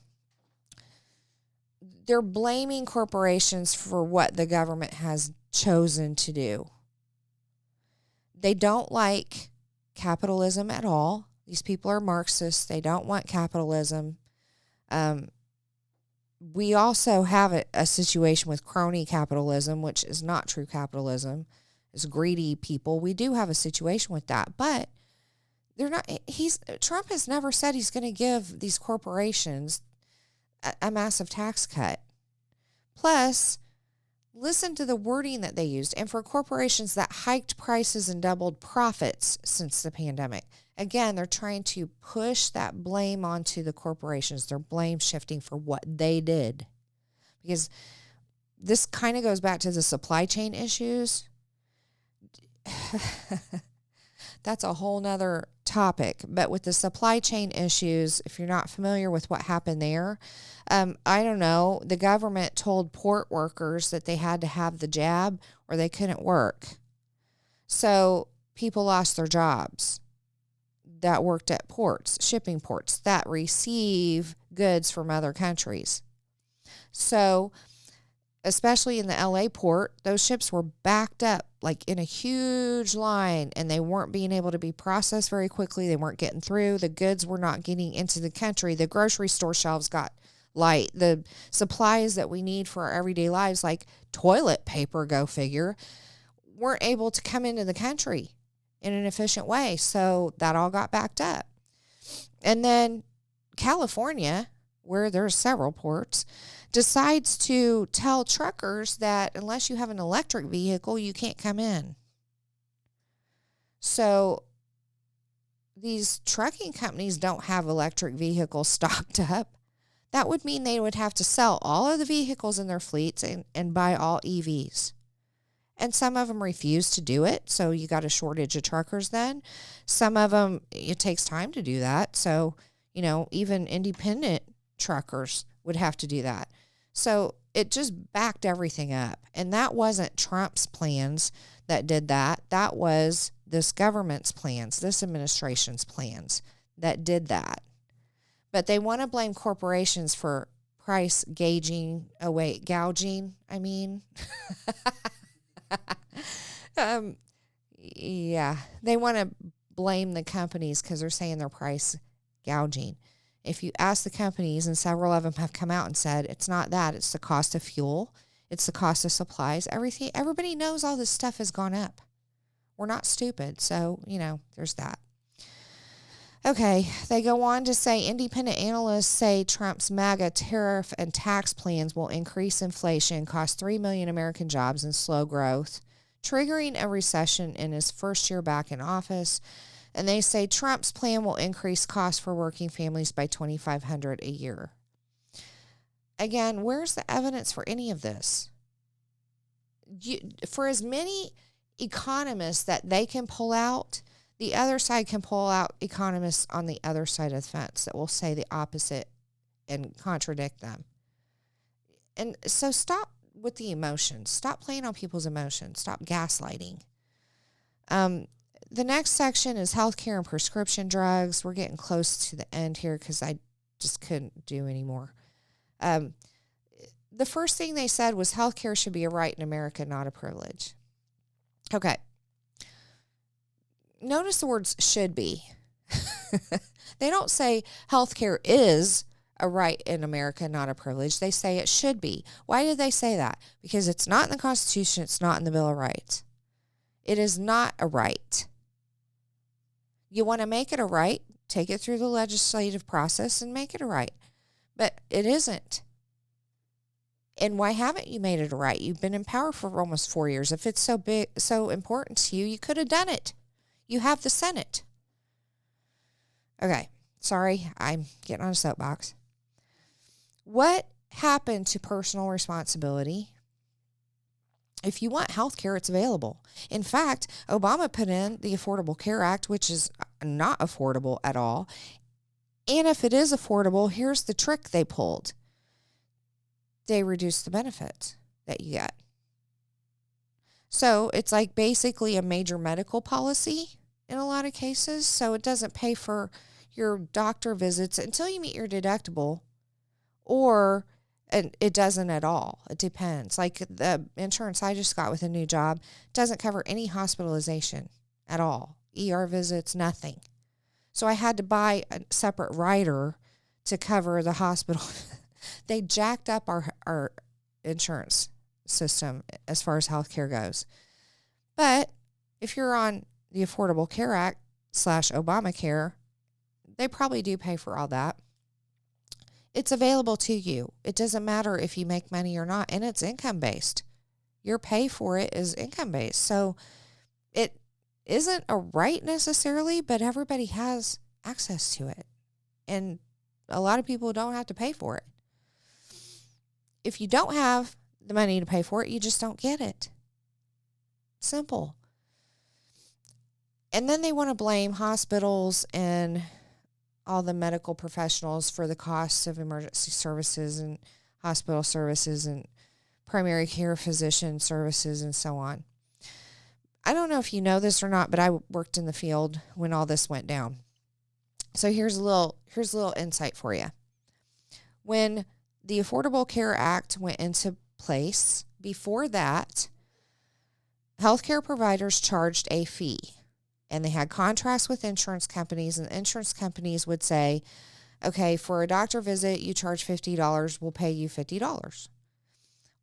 they're blaming corporations for what the government has chosen to do. They don't like capitalism at all. These people are Marxists. They don't want capitalism. We also have a situation with crony capitalism, which is not true capitalism. It's greedy people. We do have a situation with that, but they're not. Trump has never said he's going to give these corporations a massive tax cut. Plus, listen to the wording that they used. And for corporations that hiked prices and doubled profits since the pandemic. Again, they're trying to push that blame onto the corporations. They're blame shifting for what they did. Because this kind of goes back to the supply chain issues. That's a whole nother topic. But with the supply chain issues, if you're not familiar with what happened there, I don't know. The government told port workers that they had to have the jab or they couldn't work. So people lost their jobs that worked at ports, shipping ports, that receive goods from other countries. So especially in the LA port, those ships were backed up like in a huge line, and they weren't being able to be processed very quickly. They weren't getting through. The goods were not getting into the country. The grocery store shelves got light. The supplies that we need for our everyday lives, like toilet paper, go figure, weren't able to come into the country in an efficient way. So that all got backed up. And then California, where there's several ports, decides to tell truckers that unless you have an electric vehicle, you can't come in. So these trucking companies don't have electric vehicles stocked up. That would mean they would have to sell all of the vehicles in their fleets and buy all EVs. And some of them refuse to do it, so you got a shortage of truckers then. Some of them, it takes time to do that. So, even independent truckers would have to do that. So it just backed everything up. And that wasn't Trump's plans that did that. That was this government's plans, this administration's plans that did that. But they want to blame corporations for price gouging. Yeah, they want to blame the companies because they're saying they're price gouging. If you ask the companies, and several of them have come out and said, it's not that, it's the cost of fuel, it's the cost of supplies, everything. Everybody knows all this stuff has gone up. We're not stupid. So, there's that. Okay, they go on to say independent analysts say Trump's MAGA tariff and tax plans will increase inflation, cost 3 million American jobs, and slow growth, triggering a recession in his first year back in office. And they say Trump's plan will increase costs for working families by $2,500 a year. Again, where's the evidence for any of this? For as many economists that they can pull out, the other side can pull out economists on the other side of the fence that will say the opposite and contradict them. And so stop with the emotions. Stop playing on people's emotions. Stop gaslighting. The next section is healthcare and prescription drugs. We're getting close to the end here because I just couldn't do anymore. The first thing they said was healthcare should be a right in America, not a privilege. Okay. Notice the words should be. They don't say healthcare is a right in America, not a privilege. They say it should be. Why did they say that? Because it's not in the Constitution. It's not in the Bill of Rights. It is not a right. You want to make it a right, take it through the legislative process and make it a right. But it isn't. And why haven't you made it a right? You've been in power for almost 4 years. If it's so big, so important to you, you could have done it. You have the Senate. Okay, sorry, I'm getting on a soapbox. What happened to personal responsibility? If you want health care, it's available. In fact, Obama put in the Affordable Care Act, which is not affordable at all. And if it is affordable, here's the trick they pulled. They reduced the benefits that you get. So it's like basically a major medical policy in a lot of cases. So it doesn't pay for your doctor visits until you meet your deductible, and it doesn't at all. It depends. Like the insurance I just got with a new job doesn't cover any hospitalization at all. ER visits, nothing. So I had to buy a separate rider to cover the hospital. They jacked up our insurance system as far as healthcare goes. But if you're on the Affordable Care Act / Obamacare, they probably do pay for all that. It's available to you. It doesn't matter if you make money or not, and it's income-based. Your pay for it is income-based. So it isn't a right necessarily, but everybody has access to it. And a lot of people don't have to pay for it. If you don't have the money to pay for it, you just don't get it. Simple. And then they want to blame hospitals and all the medical professionals for the costs of emergency services and hospital services and primary care physician services and so on. I don't know if you know this or not, but I worked in the field when all this went down. So here's a little insight for you. When the Affordable Care Act went into place, before that, healthcare providers charged a fee. And they had contracts with insurance companies, and insurance companies would say, okay, for a doctor visit, you charge $50, we'll pay you $50.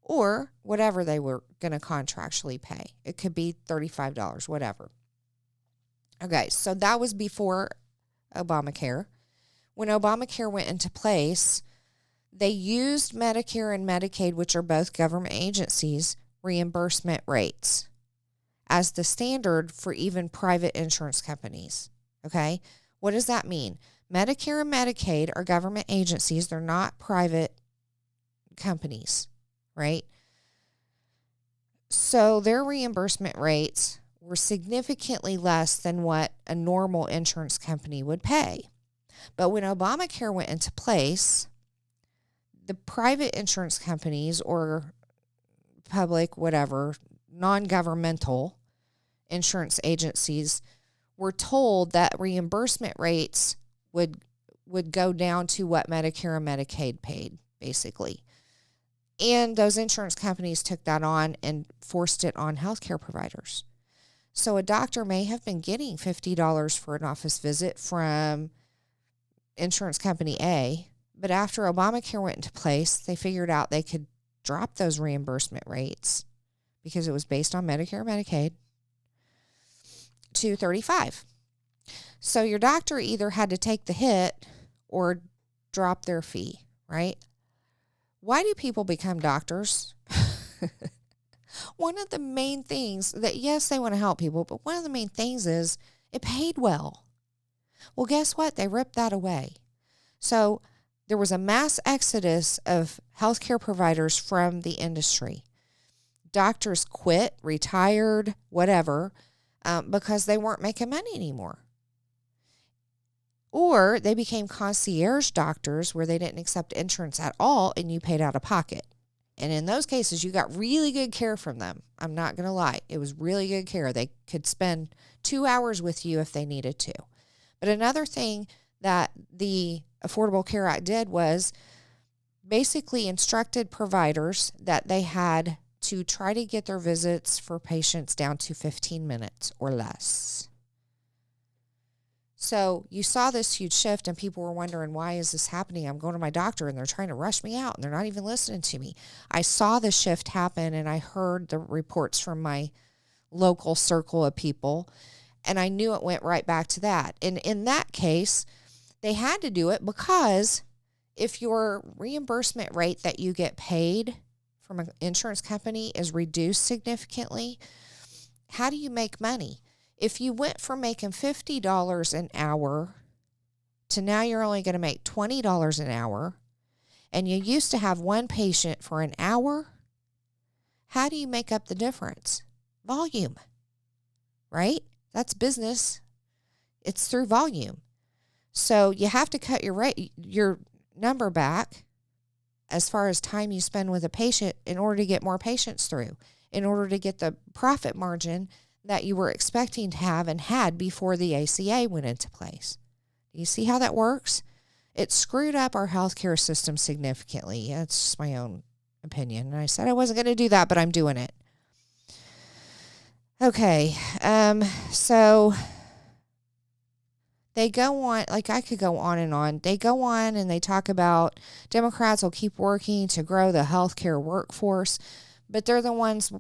Or whatever they were going to contractually pay. It could be $35, whatever. Okay, so that was before Obamacare. When Obamacare went into place, they used Medicare and Medicaid, which are both government agencies, reimbursement rates as the standard for even private insurance companies. Okay? What does that mean? Medicare and Medicaid are government agencies. They're not private companies, right? So their reimbursement rates were significantly less than what a normal insurance company would pay. But when Obamacare went into place, the private insurance companies or public, whatever, non-governmental insurance agencies were told that reimbursement rates would go down to what Medicare and Medicaid paid, basically. And those insurance companies took that on and forced it on healthcare providers. So a doctor may have been getting $50 for an office visit from insurance company A, but after Obamacare went into place, they figured out they could drop those reimbursement rates because it was based on Medicare and Medicaid to $35. So your doctor either had to take the hit or drop their fee, right? Why do people become doctors? One of the main things that, yes, they want to help people, but one of the main things is it paid well. Well, guess what? They ripped that away. So there was a mass exodus of healthcare providers from the industry. Doctors quit, retired, whatever, because they weren't making money anymore. Or they became concierge doctors where they didn't accept insurance at all and you paid out of pocket. And in those cases, you got really good care from them. I'm not going to lie. It was really good care. They could spend 2 hours with you if they needed to. But another thing that the Affordable Care Act did was basically instructed providers that they had to try to get their visits for patients down to 15 minutes or less. So you saw this huge shift and people were wondering, why is this happening? I'm going to my doctor and they're trying to rush me out and they're not even listening to me. I saw the shift happen and I heard the reports from my local circle of people and I knew it went right back to that. And in that case, they had to do it because if your reimbursement rate that you get paid from an insurance company is reduced significantly, how do you make money? If you went from making $50 an hour to now you're only going to make $20 an hour, and you used to have one patient for an hour, how do you make up the difference? Volume, right? That's business. It's through volume. So you have to cut your number back as far as time you spend with a patient in order to get more patients through, in order to get the profit margin that you were expecting to have and had before the ACA went into place. You see how that works? It screwed up our healthcare system significantly. That's just my own opinion. And I said I wasn't going to do that, but I'm doing it. Okay. So they go on, like I could go on and on. They go on and they talk about Democrats will keep working to grow the healthcare workforce, but they're the ones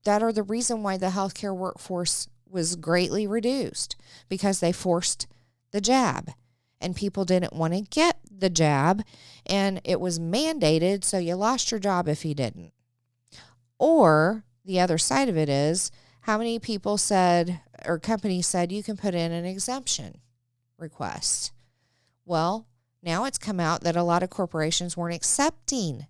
that are the reason why the healthcare workforce was greatly reduced, because they forced the jab and people didn't want to get the jab and it was mandated, so you lost your job if you didn't. Or the other side of it is, how many people said, or companies said, you can put in an exemption request? Well, now it's come out that a lot of corporations weren't accepting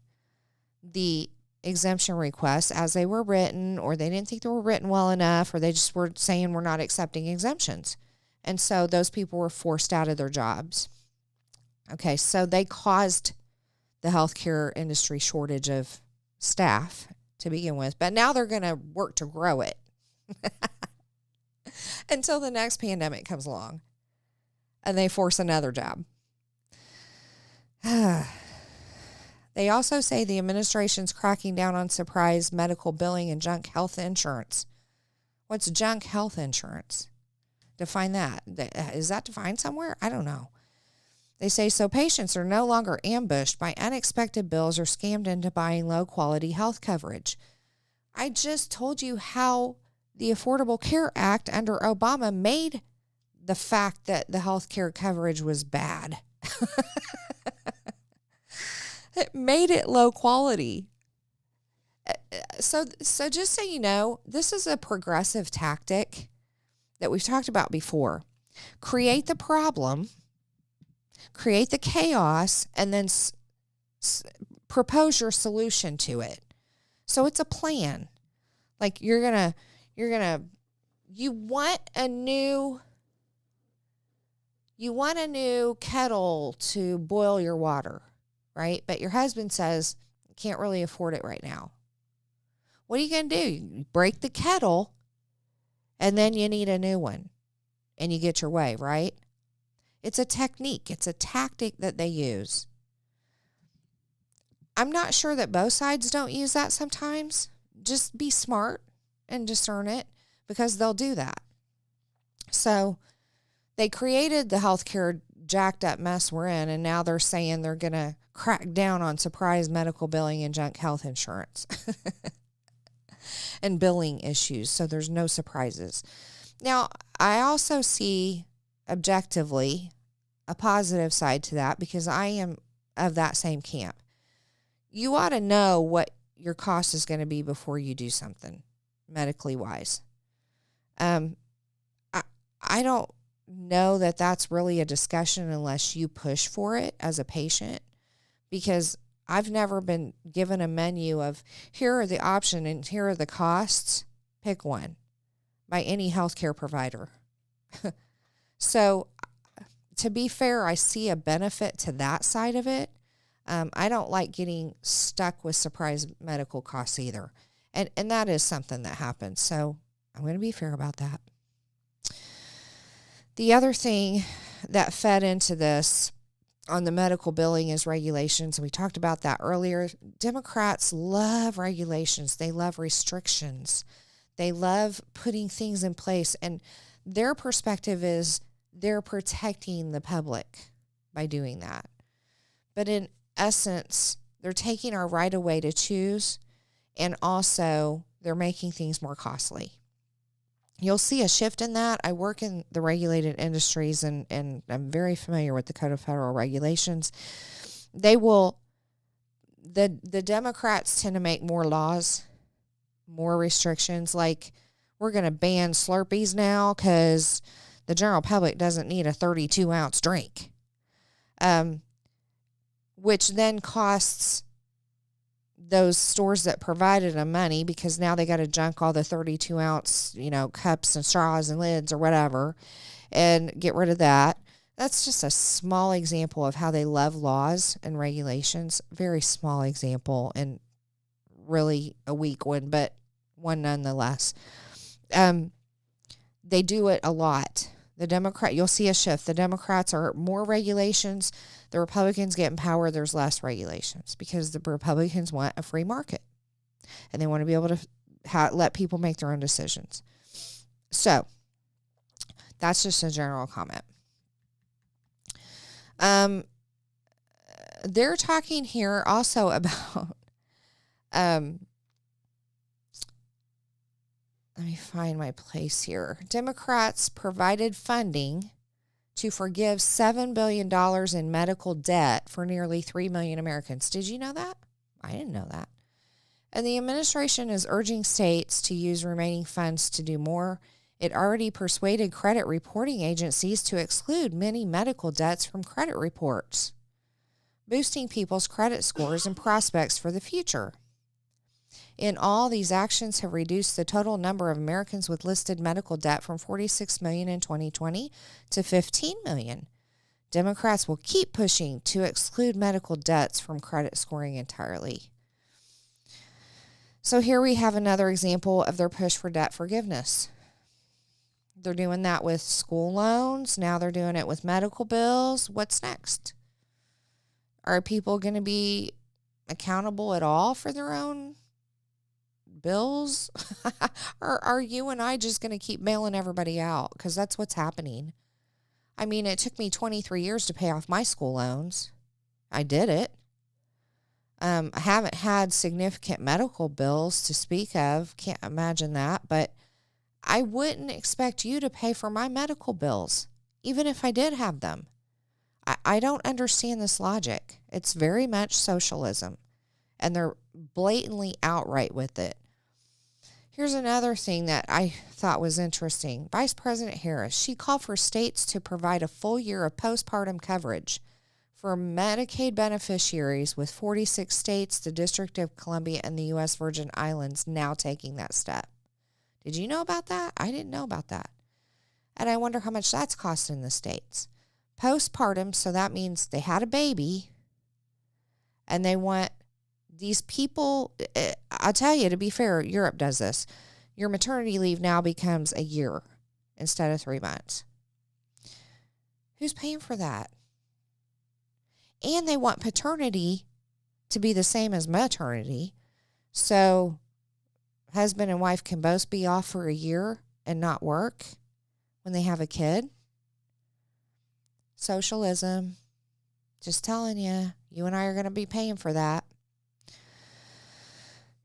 the exemption requests as they were written, or they didn't think they were written well enough, or they just were saying we're not accepting exemptions. And so those people were forced out of their jobs. Okay, so they caused the healthcare industry shortage of staff to begin with, but now they're going to work to grow it until the next pandemic comes along and they force another job. They also say the administration's cracking down on surprise medical billing and junk health insurance. What's junk health insurance? Define that. Is that defined somewhere? I don't know. They say so patients are no longer ambushed by unexpected bills or scammed into buying low-quality health coverage. I just told you how the Affordable Care Act under Obama made the fact that the health care coverage was bad. It made it low quality. So just so you know, this is a progressive tactic that we've talked about before. Create the problem, create the chaos, and then propose your solution to it. So it's a plan. Like you want a new kettle to boil your water, right? But your husband says you can't really afford it right now. What are you going to do? You break the kettle and then you need a new one and you get your way, right? It's a technique. It's a tactic that they use. I'm not sure that both sides don't use that sometimes. Just be smart and discern it because they'll do that. So they created the healthcare jacked up mess we're in, and now they're saying they're going to crack down on surprise medical billing and junk health insurance and billing issues. So there's no surprises. Now, I also see objectively a positive side to that because I am of that same camp. You ought to know what your cost is going to be before you do something medically wise. I don't know that that's really a discussion unless you push for it as a patient, because I've never been given a menu of here are the options and here are the costs. Pick one by any healthcare provider. So to be fair, I see a benefit to that side of it. I don't like getting stuck with surprise medical costs either. And that is something that happens. So I'm going to be fair about that. The other thing that fed into this on the medical billing is regulations. We talked about that earlier. Democrats love regulations. They love restrictions. They love putting things in place. And their perspective is they're protecting the public by doing that. But in essence, they're taking our right away to choose, and also they're making things more costly. You'll see a shift in that. I work in the regulated industries, and I'm very familiar with the Code of Federal Regulations. The Democrats tend to make more laws, more restrictions, like we're going to ban Slurpees now because the general public doesn't need a 32-ounce drink, which then costs those stores that provided them money because now they got to junk all the 32-ounce, cups and straws and lids or whatever and get rid of that. That's just a small example of how they love laws and regulations. Very small example and really a weak one, but one nonetheless. They do it a lot. You'll see a shift. The Democrats are more regulations. The Republicans get in power, there's less regulations because the Republicans want a free market and they want to be able to let people make their own decisions. So that's just a general comment. They're talking here also about, let me find my place here. Democrats provided funding to forgive $7 billion in medical debt for nearly 3 million Americans. Did you know that? I didn't know that. And the administration is urging states to use remaining funds to do more. It already persuaded credit reporting agencies to exclude many medical debts from credit reports, boosting people's credit scores and prospects for the future. In all, these actions have reduced the total number of Americans with listed medical debt from 46 million in 2020 to 15 million. Democrats will keep pushing to exclude medical debts from credit scoring entirely. So here we have another example of their push for debt forgiveness. They're doing that with school loans. Now they're doing it with medical bills. What's next? Are people going to be accountable at all for their own bills? Or are you and I just going to keep bailing everybody out? Because that's what's happening. I mean, it took me 23 years to pay off my school loans. I did it. I haven't had significant medical bills to speak of. Can't imagine that. But I wouldn't expect you to pay for my medical bills, even if I did have them. I don't understand this logic. It's very much socialism, and they're blatantly outright with it. Here's another thing that I thought was interesting. Vice President Harris, she called for states to provide a full year of postpartum coverage for Medicaid beneficiaries, with 46 states, the District of Columbia, and the U.S. Virgin Islands now taking that step. Did you know about that? I didn't know about that. And I wonder how much that's costing the states. Postpartum, so that means they had a baby, and they want these people, I'll tell you, to be fair, Europe does this. Your maternity leave now becomes a year instead of 3 months. Who's paying for that? And they want paternity to be the same as maternity. So husband and wife can both be off for a year and not work when they have a kid. Socialism. Just telling you, you and I are going to be paying for that.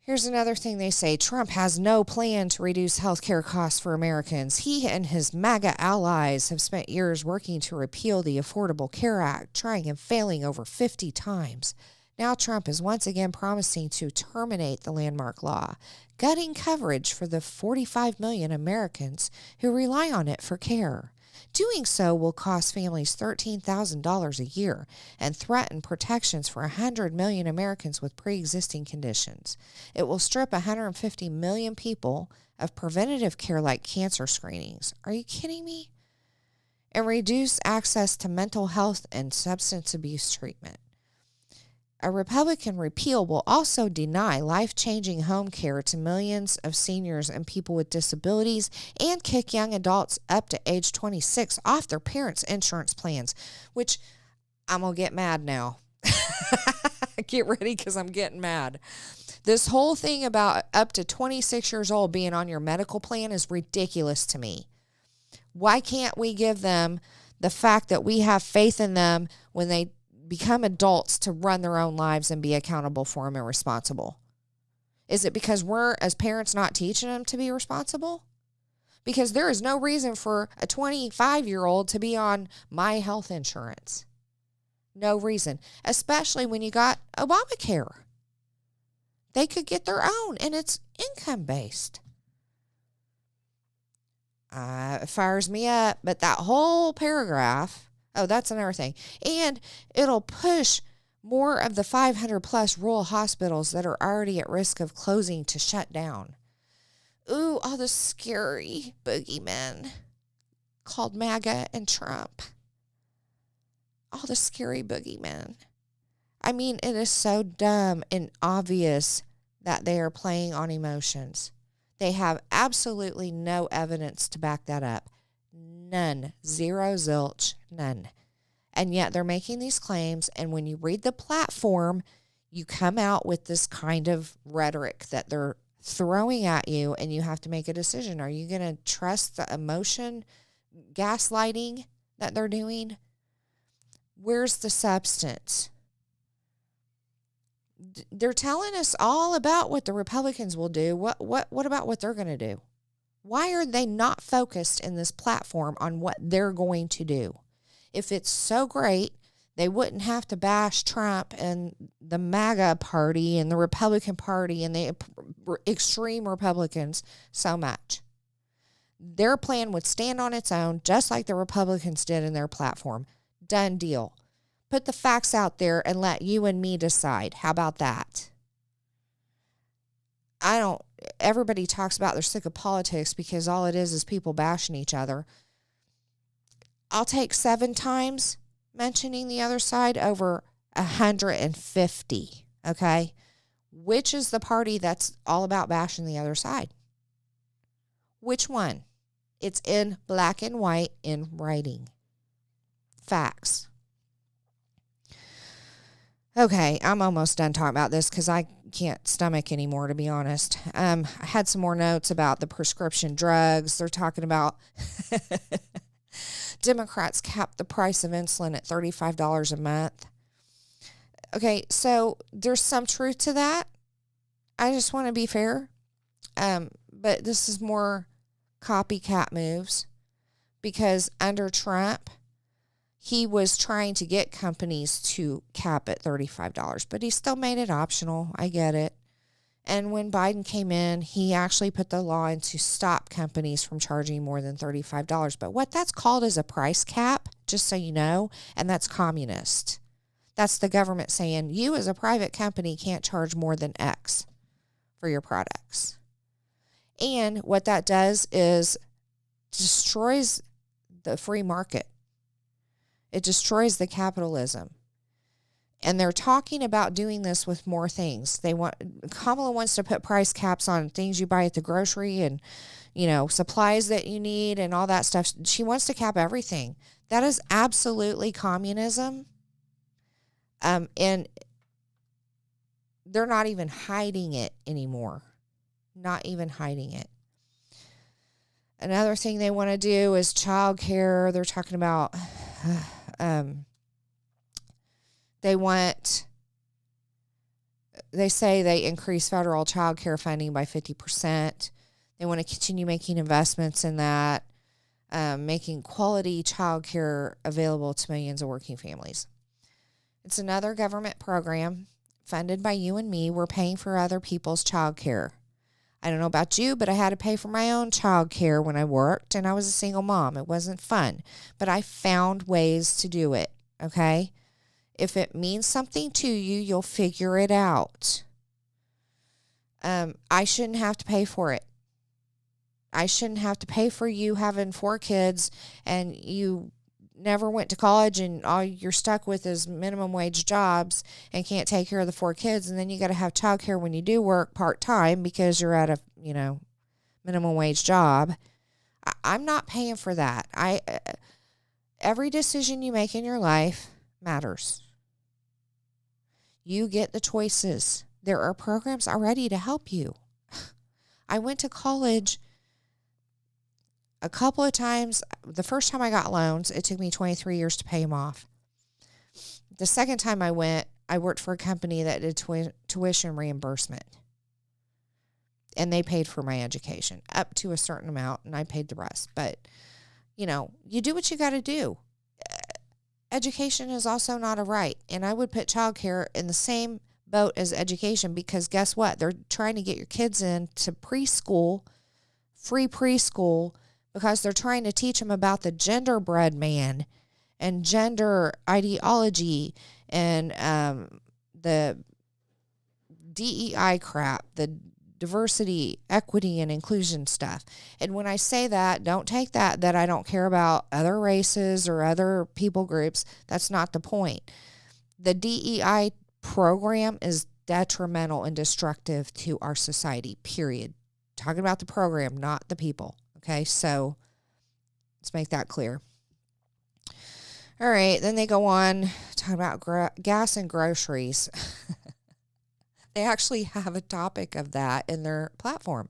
Here's another thing they say. Trump has no plan to reduce healthcare costs for Americans. He and his MAGA allies have spent years working to repeal the Affordable Care Act, trying and failing over 50 times. Now Trump is once again promising to terminate the landmark law, gutting coverage for the 45 million Americans who rely on it for care. Doing so will cost families $13,000 a year and threaten protections for 100 million Americans with pre-existing conditions. It will strip 150 million people of preventative care like cancer screenings. Are you kidding me? And reduce access to mental health and substance abuse treatment. A Republican repeal will also deny life-changing home care to millions of seniors and people with disabilities and kick young adults up to age 26 off their parents' insurance plans, which I'm going to get mad now. Get ready, because I'm getting mad. This whole thing about up to 26 years old being on your medical plan is ridiculous to me. Why can't we give them the fact that we have faith in them when they become adults to run their own lives and be accountable for them and responsible? Is it because we're, as parents, not teaching them to be responsible? Because there is no reason for a 25-year-old to be on my health insurance. No reason. Especially when you got Obamacare. They could get their own, and it's income-based. It fires me up. But that whole paragraph, oh, that's another thing. And it'll push more of the 500 plus rural hospitals that are already at risk of closing to shut down. Ooh, all the scary boogeymen called MAGA and Trump. All the scary boogeymen. I mean, it is so dumb and obvious that they are playing on emotions. They have absolutely no evidence to back that up. None. Zero, zilch, none. And yet they're making these claims, and when you read the platform, you come out with this kind of rhetoric that they're throwing at you, and you have to make a decision. Are you going to trust the emotion gaslighting that they're doing? Where's the substance? They're telling us all about what the Republicans will do. What about what they're going to do? Why are they not focused in this platform on what they're going to do? If it's so great, they wouldn't have to bash Trump and the MAGA party and the Republican Party and the extreme Republicans so much. Their plan would stand on its own, just like the Republicans did in their platform. Done deal. Put the facts out there and let you and me decide. How about that? Everybody talks about they're sick of politics because all it is people bashing each other. I'll take 7 times mentioning the other side over 150, okay? Which is the party that's all about bashing the other side? Which one? It's in black and white in writing. Facts. Okay, I'm almost done talking about this because I can't stomach anymore, to be honest. I had some more notes about the prescription drugs. They're talking about Democrats capped the price of insulin at $35 a month. Okay, so there's some truth to that. I just want to be fair. But this is more copycat moves because under Trump, he was trying to get companies to cap at $35, but he still made it optional. I get it. And when Biden came in, he actually put the law in to stop companies from charging more than $35. But what that's called is a price cap, just so you know, and that's communist. That's the government saying you as a private company can't charge more than X for your products. And what that does is destroys the free market. It destroys the capitalism. And they're talking about doing this with more things. Kamala wants to put price caps on things you buy at the grocery and, supplies that you need and all that stuff. She wants to cap everything. That is absolutely communism. And they're not even hiding it anymore. Not even hiding it. Another thing they want to do is childcare. They're talking about they say they increase federal child care funding by 50%. They want to continue making investments in that, making quality child care available to millions of working families. It's another government program funded by you and me. We're paying for other people's child care. I don't know about you, but I had to pay for my own child care when I worked, and I was a single mom. It wasn't fun, but I found ways to do it, okay? If it means something to you, you'll figure it out. I shouldn't have to pay for it. I shouldn't have to pay for you having 4 kids and you never went to college and all you're stuck with is minimum wage jobs and can't take care of the 4 kids. And then you got to have childcare when you do work part-time because you're at a, minimum wage job. I'm not paying for that. Every decision you make in your life matters. You get the choices. There are programs already to help you. I went to college a couple of times. The first time I got loans, it took me 23 years to pay them off. The second time I went, I worked for a company that did tuition reimbursement. And they paid for my education up to a certain amount, and I paid the rest. But, you do what you got to do. Education is also not a right. And I would put childcare in the same boat as education because guess what? They're trying to get your kids into preschool, free preschool, because they're trying to teach them about the genderbread man and gender ideology and the DEI crap, the diversity, equity, and inclusion stuff. And when I say that, don't take that I don't care about other races or other people groups. That's not the point. The DEI program is detrimental and destructive to our society, period. Talking about the program, not the people. Okay, so let's make that clear. All right, then they go on talking about gas and groceries. They actually have a topic of that in their platform.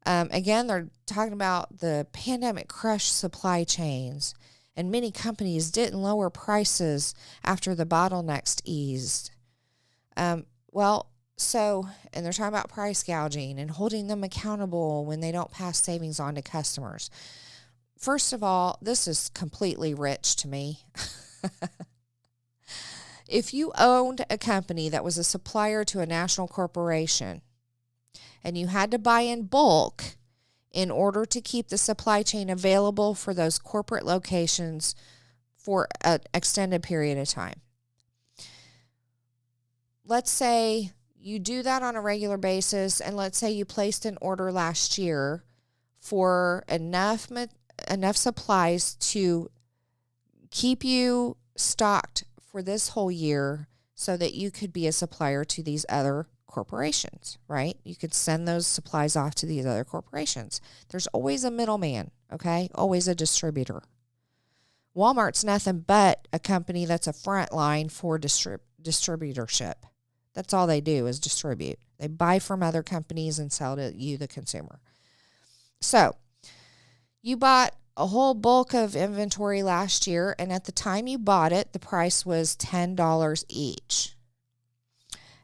Again, they're talking about the pandemic crushed supply chains, and many companies didn't lower prices after the bottlenecks eased. And they're talking about price gouging and holding them accountable when they don't pass savings on to customers. First of all, this is completely rich to me. If you owned a company that was a supplier to a national corporation and you had to buy in bulk in order to keep the supply chain available for those corporate locations for an extended period of time. Let's say you do that on a regular basis, and let's say you placed an order last year for enough supplies to keep you stocked for this whole year so that you could be a supplier to these other corporations, right? You could send those supplies off to these other corporations. There's always a middleman, okay? Always a distributor. Walmart's nothing but a company that's a front line for distributorship. That's all they do is distribute. They buy from other companies and sell to you, the consumer. So you bought a whole bulk of inventory last year, and at the time you bought it, the price was $10 each.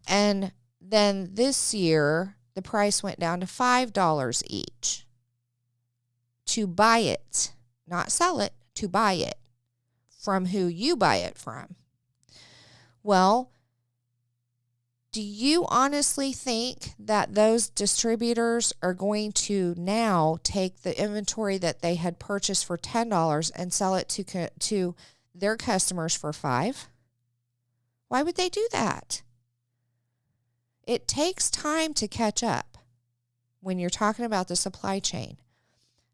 And then this year, the price went down to $5 each to buy it, not sell it, to buy it from who you buy it from. Well, do you honestly think that those distributors are going to now take the inventory that they had purchased for $10 and sell it to their customers for $5? Why would they do that? It takes time to catch up when you're talking about the supply chain.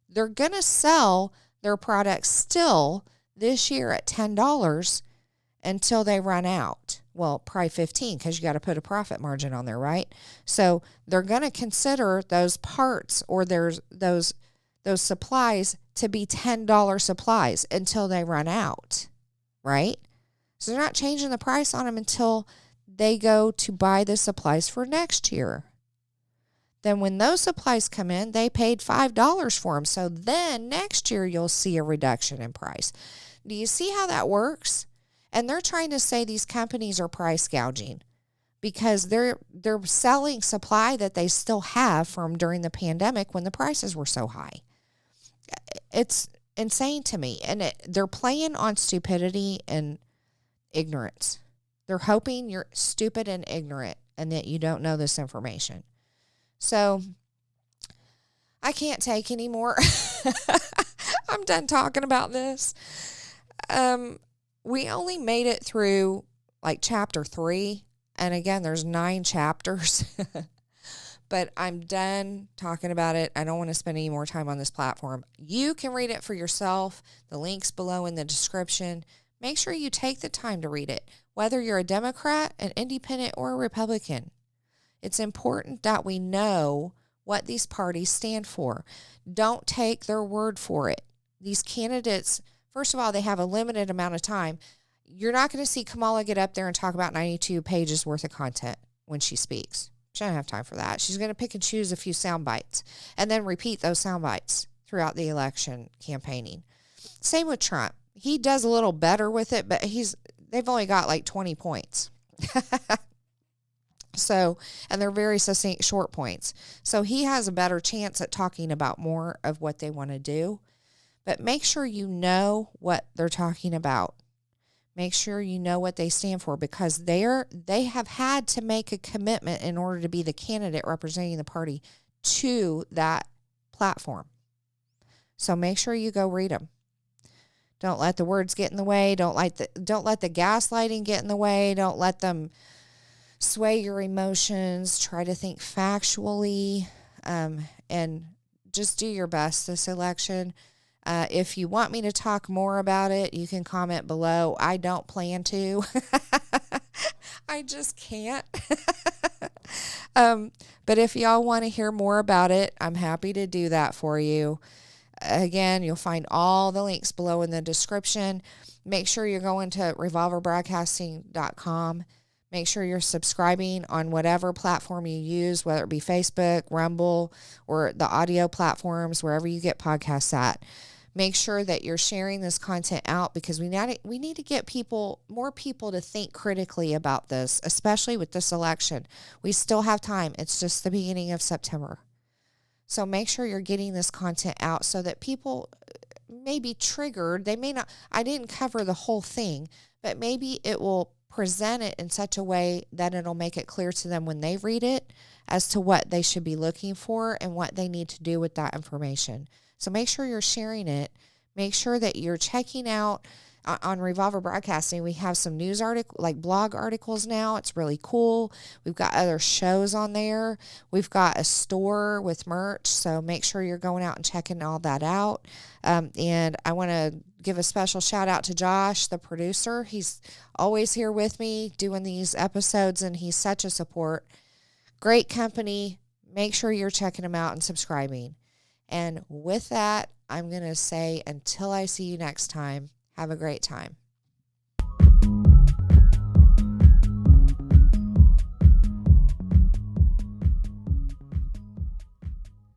They're going to sell their products still this year at $10 until they run out. Well, probably 15 because you got to put a profit margin on there, right? So they're going to consider those parts or those supplies to be $10 supplies until they run out, right? So they're not changing the price on them until they go to buy the supplies for next year. Then when those supplies come in, they paid $5 for them. So then next year you'll see a reduction in price. Do you see how that works? And they're trying to say these companies are price gouging because they're selling supply that they still have from during the pandemic when the prices were so high. It's insane to me. And they're playing on stupidity and ignorance. They're hoping you're stupid and ignorant and that you don't know this information. So I can't take any more. I'm done talking about this. We only made it through like chapter 3. And again, there's 9 chapters. But I'm done talking about it. I don't want to spend any more time on this platform. You can read it for yourself. The link's below in the description. Make sure you take the time to read it, whether you're a Democrat, an independent, or a Republican. It's important that we know what these parties stand for. Don't take their word for it. These candidates, first of all, they have a limited amount of time. You're not going to see Kamala get up there and talk about 92 pages worth of content when she speaks. She doesn't have time for that. She's going to pick and choose a few sound bites and then repeat those sound bites throughout the election campaigning. Same with Trump. He does a little better with it, but they've only got like 20 points. So, and they're very succinct, short points. So he has a better chance at talking about more of what they want to do. But make sure you know what they're talking about. Make sure you know what they stand for because they have had to make a commitment in order to be the candidate representing the party to that platform. So make sure you go read them. Don't let the words get in the way. Don't let the gaslighting get in the way. Don't let them sway your emotions. Try to think factually, and just do your best this election. If you want me to talk more about it, you can comment below. I don't plan to. I just can't. But if y'all want to hear more about it, I'm happy to do that for you. Again, you'll find all the links below in the description. Make sure you're going to revolverbroadcasting.com. Make sure you're subscribing on whatever platform you use, whether it be Facebook, Rumble, or the audio platforms, wherever you get podcasts at. Make sure that you're sharing this content out because we need to get more people to think critically about this, especially with this election. We still have time. It's just the beginning of September. So make sure you're getting this content out so that people may be triggered. They may not, I didn't cover the whole thing, but maybe it will present it in such a way that it'll make it clear to them when they read it as to what they should be looking for and what they need to do with that information. So make sure you're sharing it. Make sure that you're checking out on Revolver Broadcasting. We have some news blog articles now. It's really cool. We've got other shows on there. We've got a store with merch. So make sure you're going out and checking all that out. And I want to give a special shout out to Josh, the producer. He's always here with me doing these episodes, and he's such a support. Great company. Make sure you're checking them out and subscribing. And with that, I'm going to say until I see you next time, have a great time.